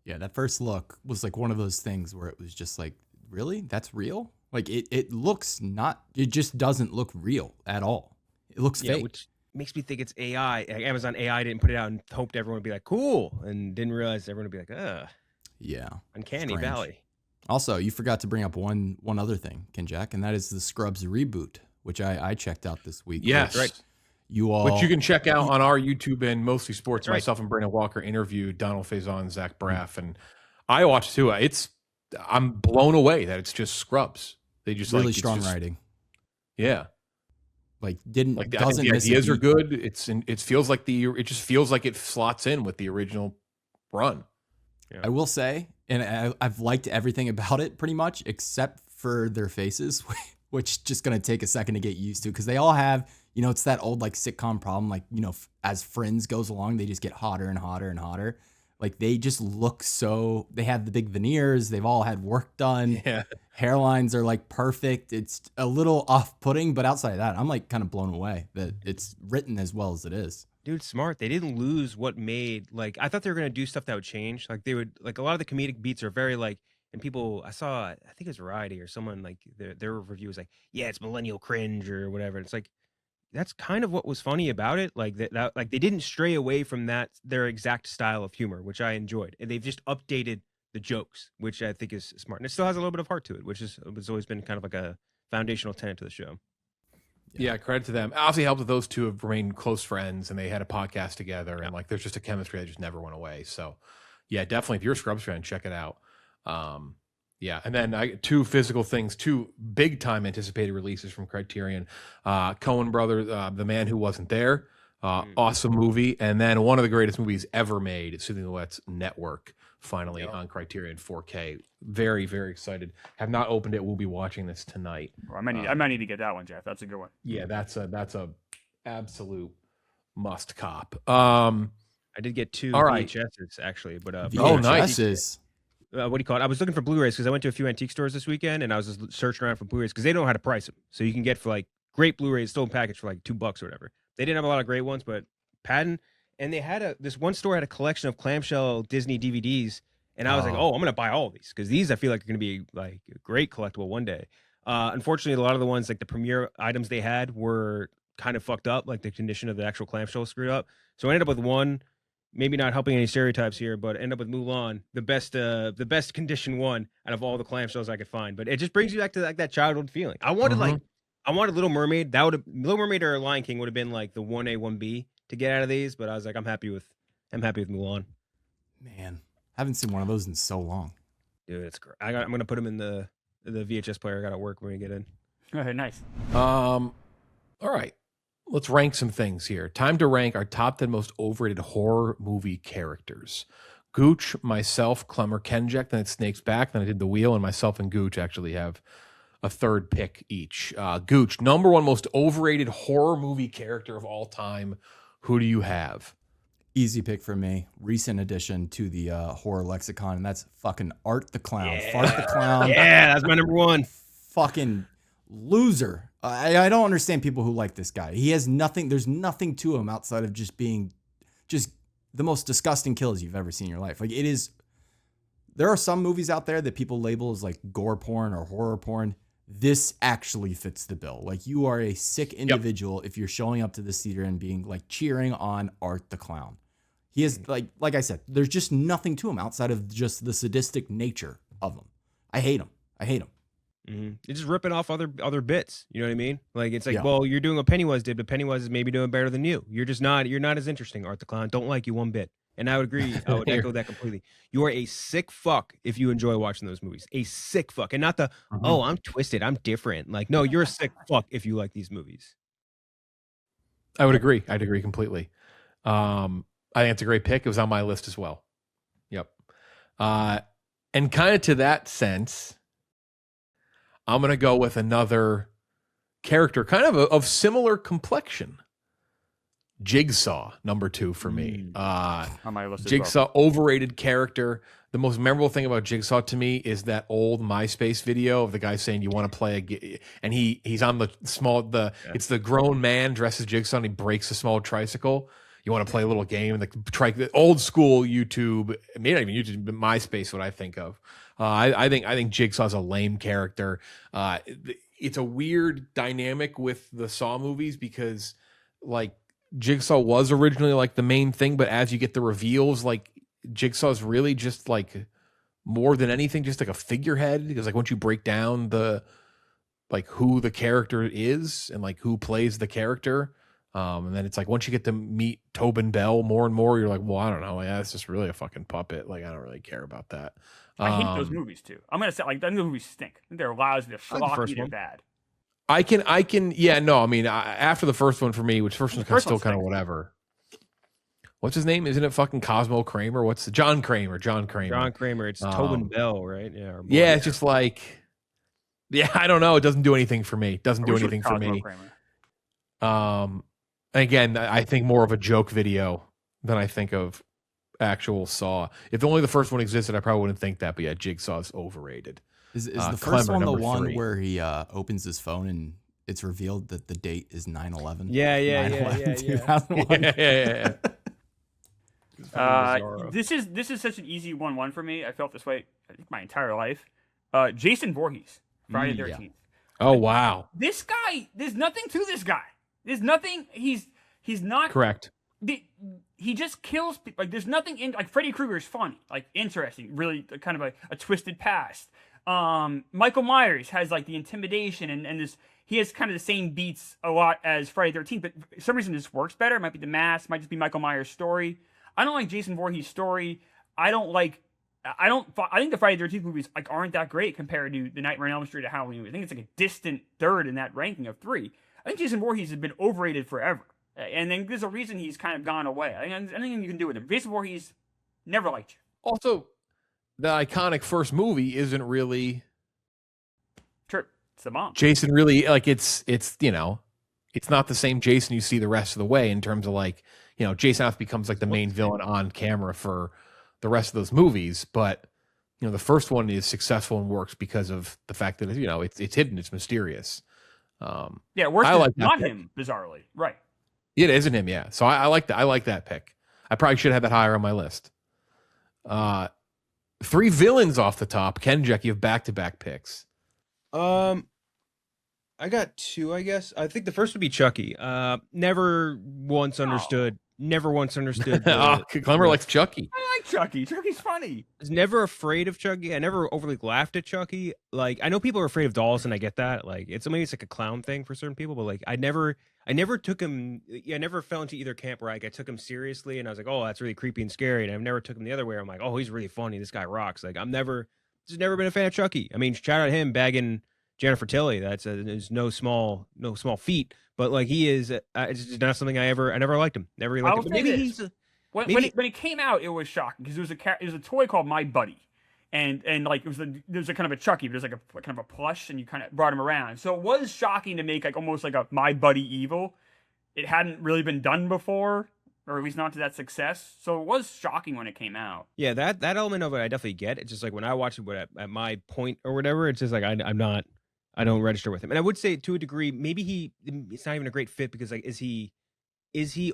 Yeah, that first look was like one of those things where it was just like, really? That's real? Like it looks not, it just doesn't look real at all. It looks fake. Which makes me think it's AI. Like Amazon AI didn't put it out and hoped everyone would be like, cool, and didn't realize everyone would be like, yeah, uncanny strange. valley. Also, you forgot to bring up one other thing, Kenjack, and that is the Scrubs reboot, which I checked out this week. Yes, right. Which you can check out on our YouTube and Mostly Sports. Right. Myself and Brandon Walker interviewed Donald Faison, Zach Braff, and I watched too. I'm blown away that it's just Scrubs. They just really like, strong writing. Yeah, like I think doesn't the miss a ideas are beat. good. It just feels like it slots in with the original run. I will say, and I've liked everything about it pretty much, except for their faces, which just gonna take a second to get used to, because they all have, it's that old like sitcom problem, like, as Friends goes along, they just get hotter and hotter and hotter. Like they just look so, they have the big veneers, they've all had work done. Yeah. Hairlines are like perfect. It's a little off-putting, but outside of that, I'm like kind of blown away that it's written as well as it is. Dude, smart. They didn't lose what made, like, I thought they were going to do stuff that would change. Like, they would, like, a lot of the comedic beats are very, like, and people, I think it was Variety or someone, like, their review was like, yeah, it's millennial cringe or whatever. It's like, that's kind of what was funny about it. Like, that like, they didn't stray away from their exact style of humor, which I enjoyed. And they've just updated the jokes, which I think is smart. And it still has a little bit of heart to it, which has always been kind of like a foundational tenet to the show. Yeah, credit to them. Obviously helped that those two have remained close friends and they had a podcast together and like there's just a chemistry that just never went away. So yeah, definitely if you're a Scrubs fan, check it out. Yeah, and then two physical things, two big time anticipated releases from Criterion. Coen Brothers, The Man Who Wasn't There, awesome movie, and then one of the greatest movies ever made, Sidney Lumet's Network, finally on Criterion 4K. Very, very excited. Have not opened it. We'll be watching this tonight. Well, I might need to get that one, Jeff. That's a good one. Yeah, that's a absolute must cop. I did get two all right. VHSs actually, but VHSs. What do you call it? I was looking for Blu-rays because I went to a few antique stores this weekend and I was just searching around for Blu-rays because they don't know how to price them. So you can get for like great Blu-rays still in package for like $2 or whatever. They didn't have a lot of great ones, but Patton, and they had this one store had a collection of clamshell Disney DVDs, and I was like, oh, I'm gonna buy all of these because these I feel like are gonna be like a great collectible one day. Unfortunately, a lot of the ones like the premiere items they had were kind of fucked up, like the condition of the actual clamshell screwed up. So I ended up with one. Maybe not helping any stereotypes here, but end up with Mulan, the best condition one out of all the clamshells I could find. But it just brings you back to like that childhood feeling. I wanted Little Mermaid. Little Mermaid or Lion King would have been like the 1A 1B to get out of these. But I was like, I'm happy with Mulan. Man, haven't seen one of those in so long. Dude, it's great. I'm gonna put them in the VHS player. I got to work when we get in. Okay, nice. All right. Let's rank some things here. Time to rank our top 10 most overrated horror movie characters. Gooch, myself, Clemmer, Kenjack, then it's Snake's Back, then I did the wheel, and myself and Gooch actually have a third pick each. Gooch, number one most overrated horror movie character of all time. Who do you have? Easy pick for me. Recent addition to the horror lexicon, and that's fucking Art the Clown. Yeah. Fart the Clown. Yeah, that's my number one. Fucking loser. I don't understand people who like this guy. He has nothing. There's nothing to him outside of just being just the most disgusting kills you've ever seen in your life. Like it is. There are some movies out there that people label as like gore porn or horror porn. This actually fits the bill. Like you are a sick individual if you're showing up to this theater and being like cheering on Art the Clown. He is like I said, there's just nothing to him outside of just the sadistic nature of him. I hate him. Mm-hmm. You're just ripping off other bits. You know what I mean? Like it's like, Yeah. well, you're doing what Pennywise did, but Pennywise is maybe doing better than you. You're not as interesting, Art the Clown. Don't like you one bit. And I would agree. I would echo that completely. You are a sick fuck if you enjoy watching those movies. A sick fuck, and not the oh, I'm twisted, I'm different. Like no, you're a sick fuck if you like these movies. I would agree. I'd agree completely. I think it's a great pick. It was on my list as well. Yep. And kind of to that sense, I'm going to go with another character kind of similar complexion. Jigsaw, number 2 for me. On my list Jigsaw, as well. overrated character. The most memorable thing about Jigsaw to me is that old MySpace video of the guy saying you want to play and he's on it's the grown man dressed as Jigsaw and he breaks a small tricycle. You want to play a little game, the old school YouTube, maybe not even YouTube, but MySpace. What I think of, I think Jigsaw's a lame character. It's a weird dynamic with the Saw movies because like Jigsaw was originally like the main thing, but as you get the reveals, like Jigsaw's really just like more than anything, just like a figurehead. Because like once you break down the like who the character is and like who plays the character. And then it's like once you get to meet Tobin Bell more and more, you're like, well, I don't know. Yeah, it's just really a fucking puppet. Like, I don't really care about that. I hate those movies too. I'm gonna say like those movies stink. I think they're lousy, they're floppy, they're bad. I can. Yeah, no. I mean, after the first one for me, which first one's still kind of whatever. What's his name? Isn't it fucking Cosmo Kramer? What's the John Kramer? John Kramer. It's Tobin Bell, right? Yeah. Yeah, it's just like, yeah, I don't know. It doesn't do anything for me. Doesn't do anything for me. Again, I think more of a joke video than I think of actual Saw. If only the first one existed, I probably wouldn't think that. But yeah, Jigsaw's overrated. Is the first one the one 3. Where he opens his phone and it's revealed that the date is 9/11? Yeah. 2001. This is such an easy 1-1 for me. I felt this way I think my entire life. Jason Voorhees, Friday the 13th. Yeah. Oh wow. This guy, there's nothing to this guy. There's nothing. He's not correct. He just kills people. Like there's nothing in like Freddy Krueger is funny, like interesting, really kind of a twisted past. Michael Myers has like the intimidation and this. He has kind of the same beats a lot as Friday the 13th, but for some reason this works better. It might be the mask, might just be Michael Myers' story. I don't like Jason Voorhees' story. I think the Friday the 13th movies like aren't that great compared to the Nightmare on Elm Street or Halloween movies. I think it's like a distant third in that ranking of 3. I think Jason Voorhees has been overrated forever. And then there's a reason he's kind of gone away. I think anything you can do with him. Jason Voorhees, never liked you. Also, the iconic first movie isn't really... True. It's the mom. Jason really, like, it's you know, it's not the same Jason you see the rest of the way in terms of, like, you know, Jason F becomes, like, the main villain on camera for the rest of those movies. But, you know, the first one is successful and works because of the fact that, you know, it's hidden, it's mysterious. Yeah, worse I like not him, bizarrely. Right. It isn't him, yeah. So I like that. I like that pick. I probably should have that higher on my list. 3 villains off the top. Ken, Jack, you have back-to-back picks. I got 2, I guess. I think the first would be Chucky. Never once understood. Clemmer likes Chucky. I like Chucky. Chucky's funny. I was never afraid of Chucky. I never overly laughed at Chucky. Like, I know people are afraid of dolls, and I get that. Like, maybe it's like a clown thing for certain people, but like, I never took him. I never fell into either camp where I took him seriously, and I was like, oh, that's really creepy and scary. And I've never took him the other way. I'm like, oh, he's really funny. This guy rocks. Like, just never been a fan of Chucky. I mean, shout out to him bagging Jennifer Tilly. That's is no small feat. But like he is, it's not something I never liked him. Never really liked him. But maybe he's when it came out, it was shocking because it was a toy called My Buddy, and like there was a kind of a Chucky, but there's like a kind of a plush, and you kind of brought him around. So it was shocking to make like almost like a My Buddy evil. It hadn't really been done before, or at least not to that success. So it was shocking when it came out. Yeah, that element of it I definitely get. It's just like when I watch it at my point or whatever, it's just like I don't register with him. And I would say to a degree, maybe it's not even a great fit because like, is he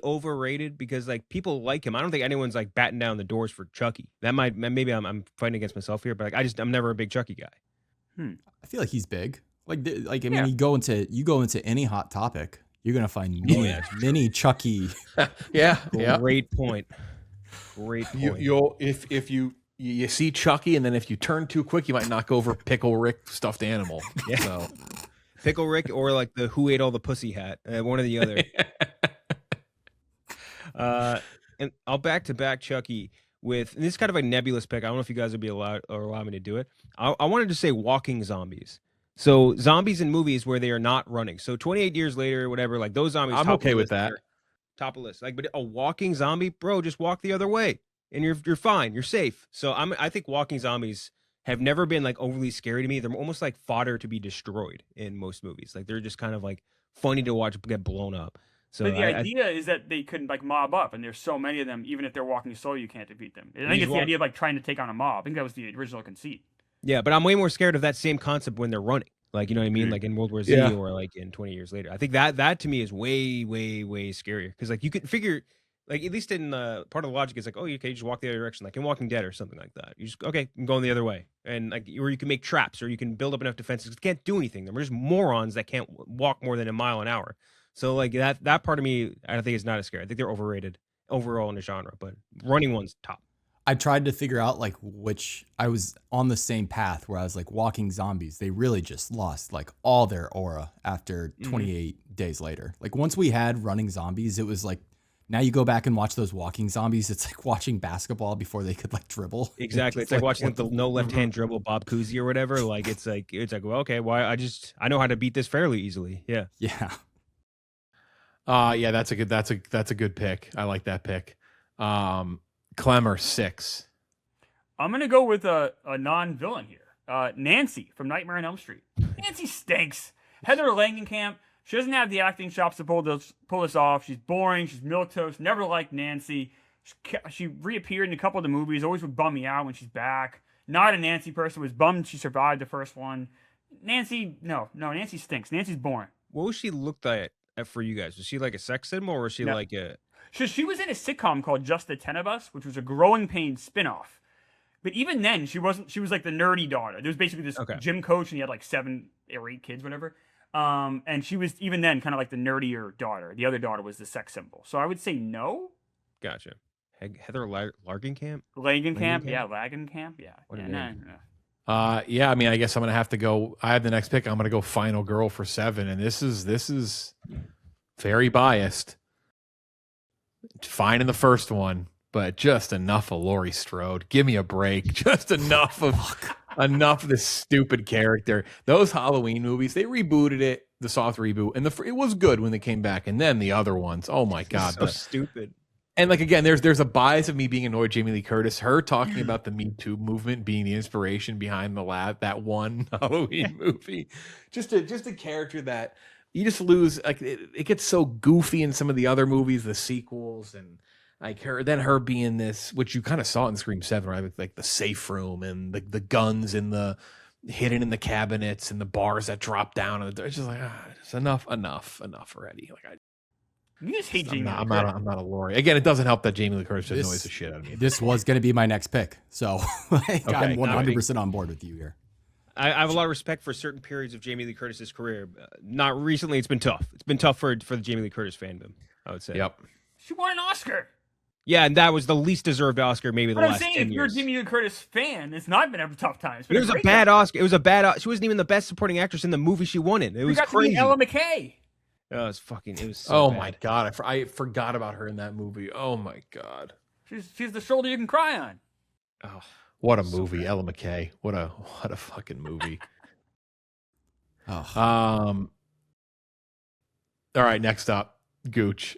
overrated? Because like people like him. I don't think anyone's like batting down the doors for Chucky. Maybe I'm fighting against myself here, but like I'm never a big Chucky guy. I feel like he's big. Like I mean, you go into any hot topic, you're gonna find mini Chucky. Yeah. Great point. Great You, point. you'll if you see Chucky, and then if you turn too quick, you might knock over Pickle Rick stuffed animal. Yeah. So Pickle Rick or like the Who Ate All the Pussy hat, one or the other. And I'll back to back Chucky with, and this is kind of a nebulous pick. I don't know if you guys would be allowed or allow me to do it. I wanted to say walking zombies. So zombies in movies where they are not running. So 28 years later, whatever, like those zombies. I'm top of okay the with list that. there. Top of the list. Like, but a walking zombie, bro, just walk the other way and you're fine. You're safe. So I think walking zombies have never been like overly scary to me. They're almost like fodder to be destroyed in most movies. Like they're just kind of like funny to watch get blown up. So But the idea is that they couldn't like mob up, and there's so many of them. Even if they're walking slow, you can't defeat them. I think it's the idea of like trying to take on a mob. I think that was the original conceit. Yeah, but I'm way more scared of that same concept when they're running. Like, you know what I mean? Like in World War Z Yeah. or like in 20 years later. I think that to me is way, way, way scarier. Because like you could figure, like at least in part of the logic is like, oh, you can just walk the other direction, like in Walking Dead or something like that. You just okay, I'm going the other way, and like or you can make traps or you can build up enough defenses. They can't do anything. They're just morons that can't walk more than a mile an hour. So like that part of me, I think is not as scary. I think they're overrated overall in the genre, but running one's top. I tried to figure out like which I was on the same path where I was like walking zombies. They really just lost like all their aura after 28 days later. Like once we had running zombies, it was like now you go back and watch those walking zombies. It's like watching basketball before they could like dribble. Exactly. It's like watching the no left hand dribble Bob Cousy or whatever. Like it's like well, okay, why I know how to beat this fairly easily. Yeah. Yeah. Yeah, that's a good pick. I like that pick. Clemmer 6. I'm gonna go with a non-villain here. Nancy from Nightmare on Elm Street. Nancy stinks. Heather Langenkamp. She doesn't have the acting chops to pull this off. She's boring. She's milquetoast. Never liked Nancy. She reappeared in a couple of the movies. Always would bum me out when she's back. Not a Nancy person. Was bummed she survived the first one. Nancy, no, Nancy stinks. Nancy's boring. What was she looked at for you guys? Was she like a sex symbol or was she like a... She was in a sitcom called Just the 10 of Us, which was a Growing Pains spinoff. But even then, she wasn't. She was like the nerdy daughter. There was basically this gym coach, and he had like 7 or 8 kids, whatever. And she was even then kind of like the nerdier daughter. The other daughter was the sex symbol. So I would say no. Gotcha. Heather Langenkamp? Langenkamp, yeah, Langenkamp, yeah. What a yeah, name. no. Yeah, I mean, I guess I'm gonna have to go. I have the next pick. I'm gonna go Final Girl for 7, and this is very biased. Fine in the first one, but just enough of Laurie Strode. Give me a break. Just enough of this stupid character. Those Halloween movies, they rebooted it, the soft reboot, and it was good when they came back. And then the other ones, oh my god, So stupid. And like again, there's a bias of me being annoyed. Jamie Lee Curtis, her talking about the Me Too movement being the inspiration behind that one Halloween movie, just a character that you just lose. Like it gets so goofy in some of the other movies, the sequels, and like her being this, which you kind of saw in Scream 7, right? Like the safe room and the guns in the hidden in the cabinets and the bars that drop down. And it's just like it's enough already. Like You just hate Jamie. I'm not a Laurie. Again, it doesn't help that Jamie Lee Curtis just annoys the shit out of me. This was going to be my next pick. So like, Okay, I'm 100% on board with you here. I have a lot of respect for certain periods of Jamie Lee Curtis's career. Not recently. It's been tough. It's been tough for the Jamie Lee Curtis fandom, I would say. Yep. She won an Oscar. Yeah, and that was the least deserved Oscar maybe the But I'm last saying 10 if you're a years. Jamie Lee Curtis fan, it's not been a tough time. It was a bad Oscar. It was a bad. She wasn't even the best supporting actress in the movie she won in. It was crazy. Ella McKay. Oh, it was so Oh bad. my god, I forgot about her in that movie. Oh my god, She's the shoulder you can cry on. Oh, what a movie, Ella McKay. What a fucking movie. Oh. All right, next up, Gooch.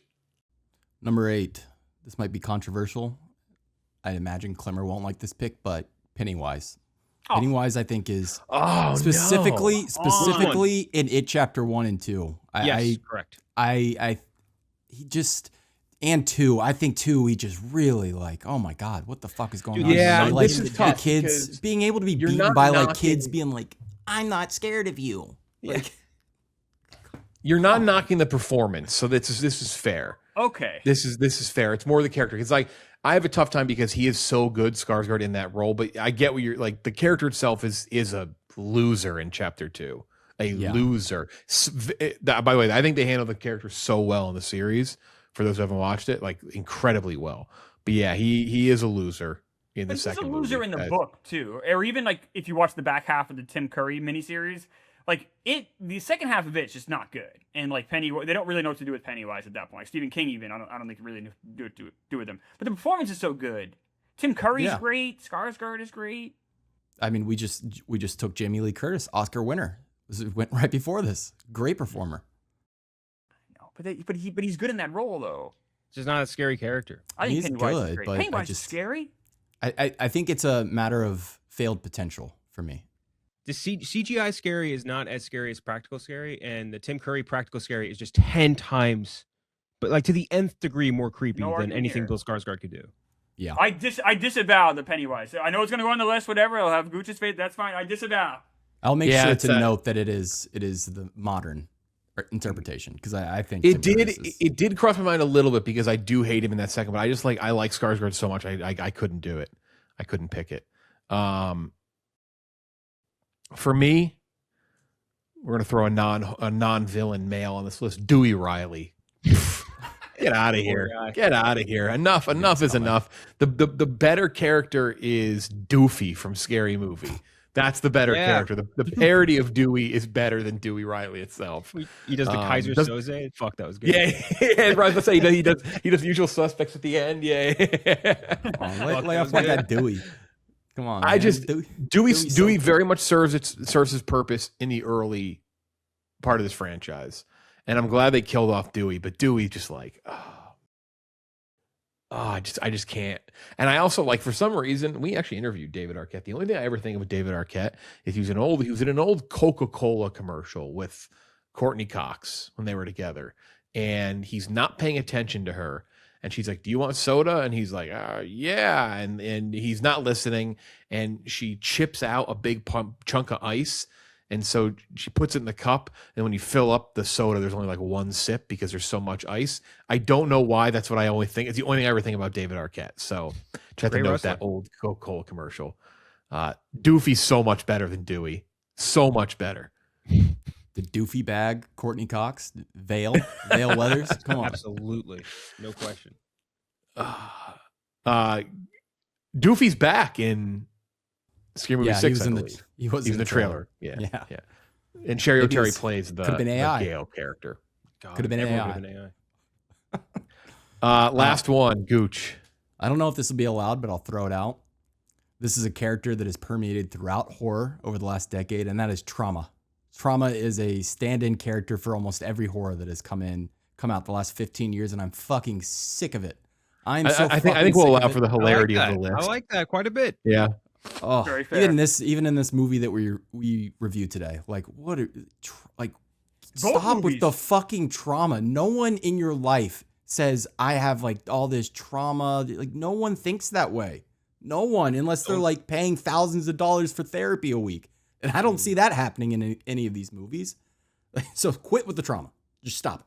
Number 8. This might be controversial. I imagine Clemmer won't like this pick, but Pennywise. Oh. Pennywise, I think, is Specifically, specifically in It Chapter 1 and 2. yes, correct. He just, and 2, I think 2, he just really like, oh my God, what the fuck is going on? Yeah, here? Like, this is the tough kids because being able to be you're beaten not by like knocking- kids being like, I'm not scared of you. Yeah. Like, You're not knocking the performance, so this is fair. Okay. This is fair. It's more the character. It's like I have a tough time because he is so good, Skarsgård, in that role. But I get what you're like. The character itself is a loser in Chapter 2. Loser. By the way, I think they handled the character so well in the series. For those who haven't watched it, like incredibly well. But yeah, he is a loser in the But he's second a loser movie. in the book too, or even like if you watch the back half of the Tim Curry miniseries, like the second half of it's just not good, and like they don't really know what to do with Pennywise at that point. Like Stephen King even, I don't think really knew what to do with him. But the performance is so good. Tim Curry's great. Skarsgård is great. I mean, we just took Jamie Lee Curtis, Oscar winner. This went right before this. Great performer. No, but he's good in that role though. It's just not a scary character. I think He's Pennywise is good, great. but Pennywise is scary. I think it's a matter of failed potential for me. The CGI scary is not as scary as practical scary, and the Tim Curry practical scary is just 10 times, but like to the nth degree more creepy than anything Bill Skarsgård could do. Yeah, I disavow the Pennywise. I know it's gonna go on the list. Whatever, I'll have Gooch's face. That's fine. I disavow. I'll make sure to note that it is the modern interpretation, because I think it did cross my mind a little bit, because I do hate him in that second, but I like Skarsgård so much I couldn't do it. I couldn't pick it. For me, we're gonna throw a non-villain male on this list. Dewey Riley. Get out of here. Get out of here. Enough is enough. The better character is Doofy from Scary Movie. That's the better character. The parody of Dewey is better than Dewey Riley itself. He does the Kaiser Soze. Fuck, that was good. Yeah. Right, let's say he does Usual Suspects at the end. Yeah. Lay off like that Dewey. Come on. Dewey very much serves his purpose in the early part of this franchise, and I'm glad they killed off Dewey. But Dewey just like, I just can't. And I also, like, for some reason, we actually interviewed David Arquette. The only thing I ever think of with David Arquette is he was in an old Coca-Cola commercial with Courtney Cox when they were together, and he's not paying attention to her. And she's like, "Do you want soda?" And he's like, "Yeah." And he's not listening. And she chips out a big chunk of ice. And so she puts it in the cup. And when you fill up the soda, there's only like one sip because there's so much ice. I don't know why. That's what I only think. It's the only thing I ever think about David Arquette. So just have to note that old Coca-Cola commercial. Doofy's so much better than Dewey. So much better. The doofy bag, Courtney Cox, Veil Weathers. Come on. Absolutely. No question. Doofy's back in Scary Movie 6, he was in the trailer. Yeah. And Sherry Maybe O'Terry plays the Gale character. Could have been AI. Last one, Gooch. I don't know if this will be allowed, but I'll throw it out. This is a character that has permeated throughout horror over the last decade, and that is Trauma. Trauma is a stand-in character for almost every horror that has come out the last 15 years, and I'm fucking sick of it. I think we'll allow for the hilarity of the list. I like that quite a bit. Yeah. Oh, even in this movie that we reviewed today, like stop with the fucking trauma. No one in your life says I have like all this trauma. Like no one thinks that way. No one, unless they're like paying thousands of dollars for therapy a week. And I don't see that happening in any of these movies. So quit with the trauma. Just stop it.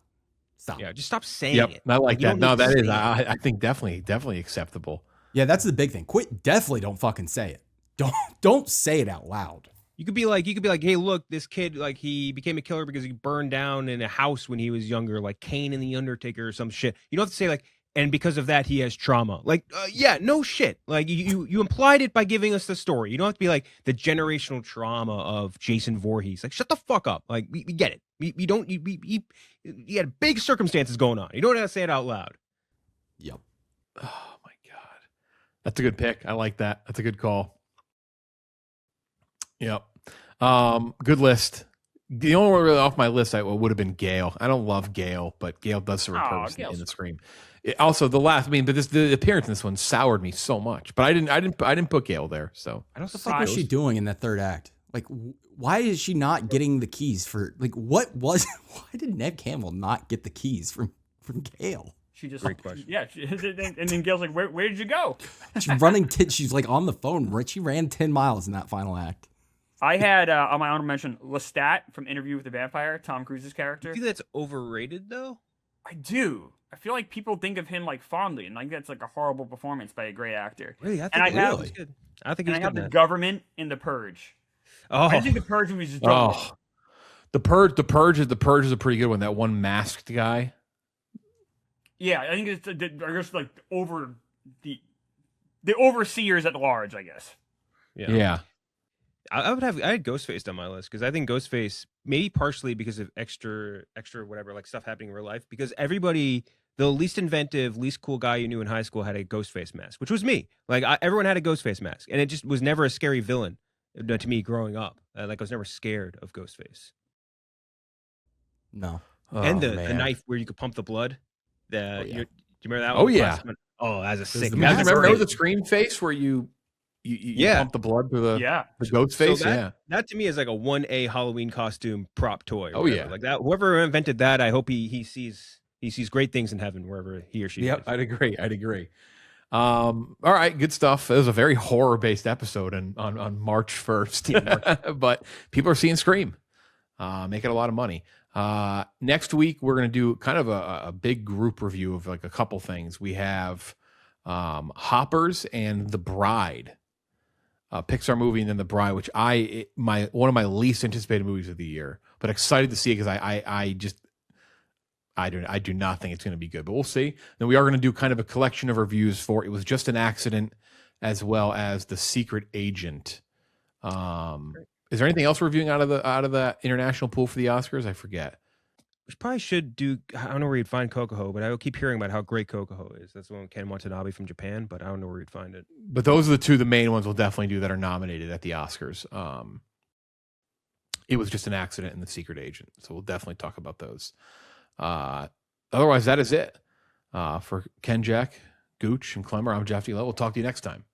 Stop. Yeah, just stop saying it. I like that. No, that is, I think definitely acceptable. Yeah, that's the big thing. Quit. Definitely don't fucking say it. Don't say it out loud. You could be like, hey, look, this kid, like, he became a killer because he burned down in a house when he was younger, like Kane and the Undertaker or some shit. You don't have to say like, and because of that, he has trauma. Like, yeah, no shit. Like, you implied it by giving us the story. You don't have to be like the generational trauma of Jason Voorhees. Like, shut the fuck up. Like, we get it. You had big circumstances going on. You don't have to say it out loud. Yep. Oh my God. That's a good pick. I like that. That's a good call. Yep. Good list. The only one really off my list would have been Gale. I don't love Gale, but Gale does serve a purpose in the Scream. Also, the appearance in this one soured me so much. But I didn't put Gale there. So what the fuck was she doing in that third act? Like, why is she not getting the keys for? Like, why did Neve Campbell not get the keys from Gale? She just great question. Yeah, and then Gale's like, "Where did you go?" She's running. She's like on the phone. Right, she ran 10 miles in that final act. I had on my honorable mention Lestat from Interview with the Vampire, Tom Cruise's character. You think that's overrated though? I do. I feel like people think of him like fondly, and like that's like a horrible performance by a great actor. Really, I think he was good. I think he's good. I have The Government in The Purge. Oh, I think The Purge movie is just dumb. The Purge is a pretty good one. That one masked guy. Yeah, I think it's just like the overseers at large, I guess. Yeah. I had Ghostface on my list because I think Ghostface, maybe partially because of extra whatever, like stuff happening in real life, because everybody, the least inventive, least cool guy you knew in high school had a Ghostface mask, which was me. Like everyone had a Ghostface mask, and it just was never a scary villain to me growing up. Like I was never scared of Ghostface. No. And the man. knife where you could pump the blood. Yeah. Do you remember that Oh, one? yeah. Oh, that's a sick. the You guys mask. remember Great. the Scream face where you Yeah. pump the blood through the ghost So face? that to me is like a 1A Halloween costume prop toy. Oh, whatever. yeah. Like that. Whoever invented that, I hope he sees great things in heaven wherever he or she. Yep, lives. I'd agree. All right, good stuff. It was a very horror-based episode on March 1st, but people are seeing Scream, making a lot of money. Next week, we're going to do kind of a big group review of like a couple things. We have Hoppers and The Bride, Pixar movie, and then The Bride, which one of my least anticipated movies of the year, but excited to see it because I do not think it's going to be good, but we'll see. Then we are going to do kind of a collection of reviews for It Was Just an Accident, as well as The Secret Agent. Is there anything else we're reviewing out of the international pool for the Oscars? I forget. Which probably should do. I don't know where you'd find Kokoho, but I keep hearing about how great Kokoho is. That's the one with Ken Watanabe from Japan, but I don't know where you'd find it. But those are the main ones we'll definitely do that are nominated at the Oscars. It Was Just an Accident and The Secret Agent. So we'll definitely talk about those. Otherwise, that is it. For Ken, Jack, Gooch, and Clemmer, I'm Jeff D. We'll talk to you next time.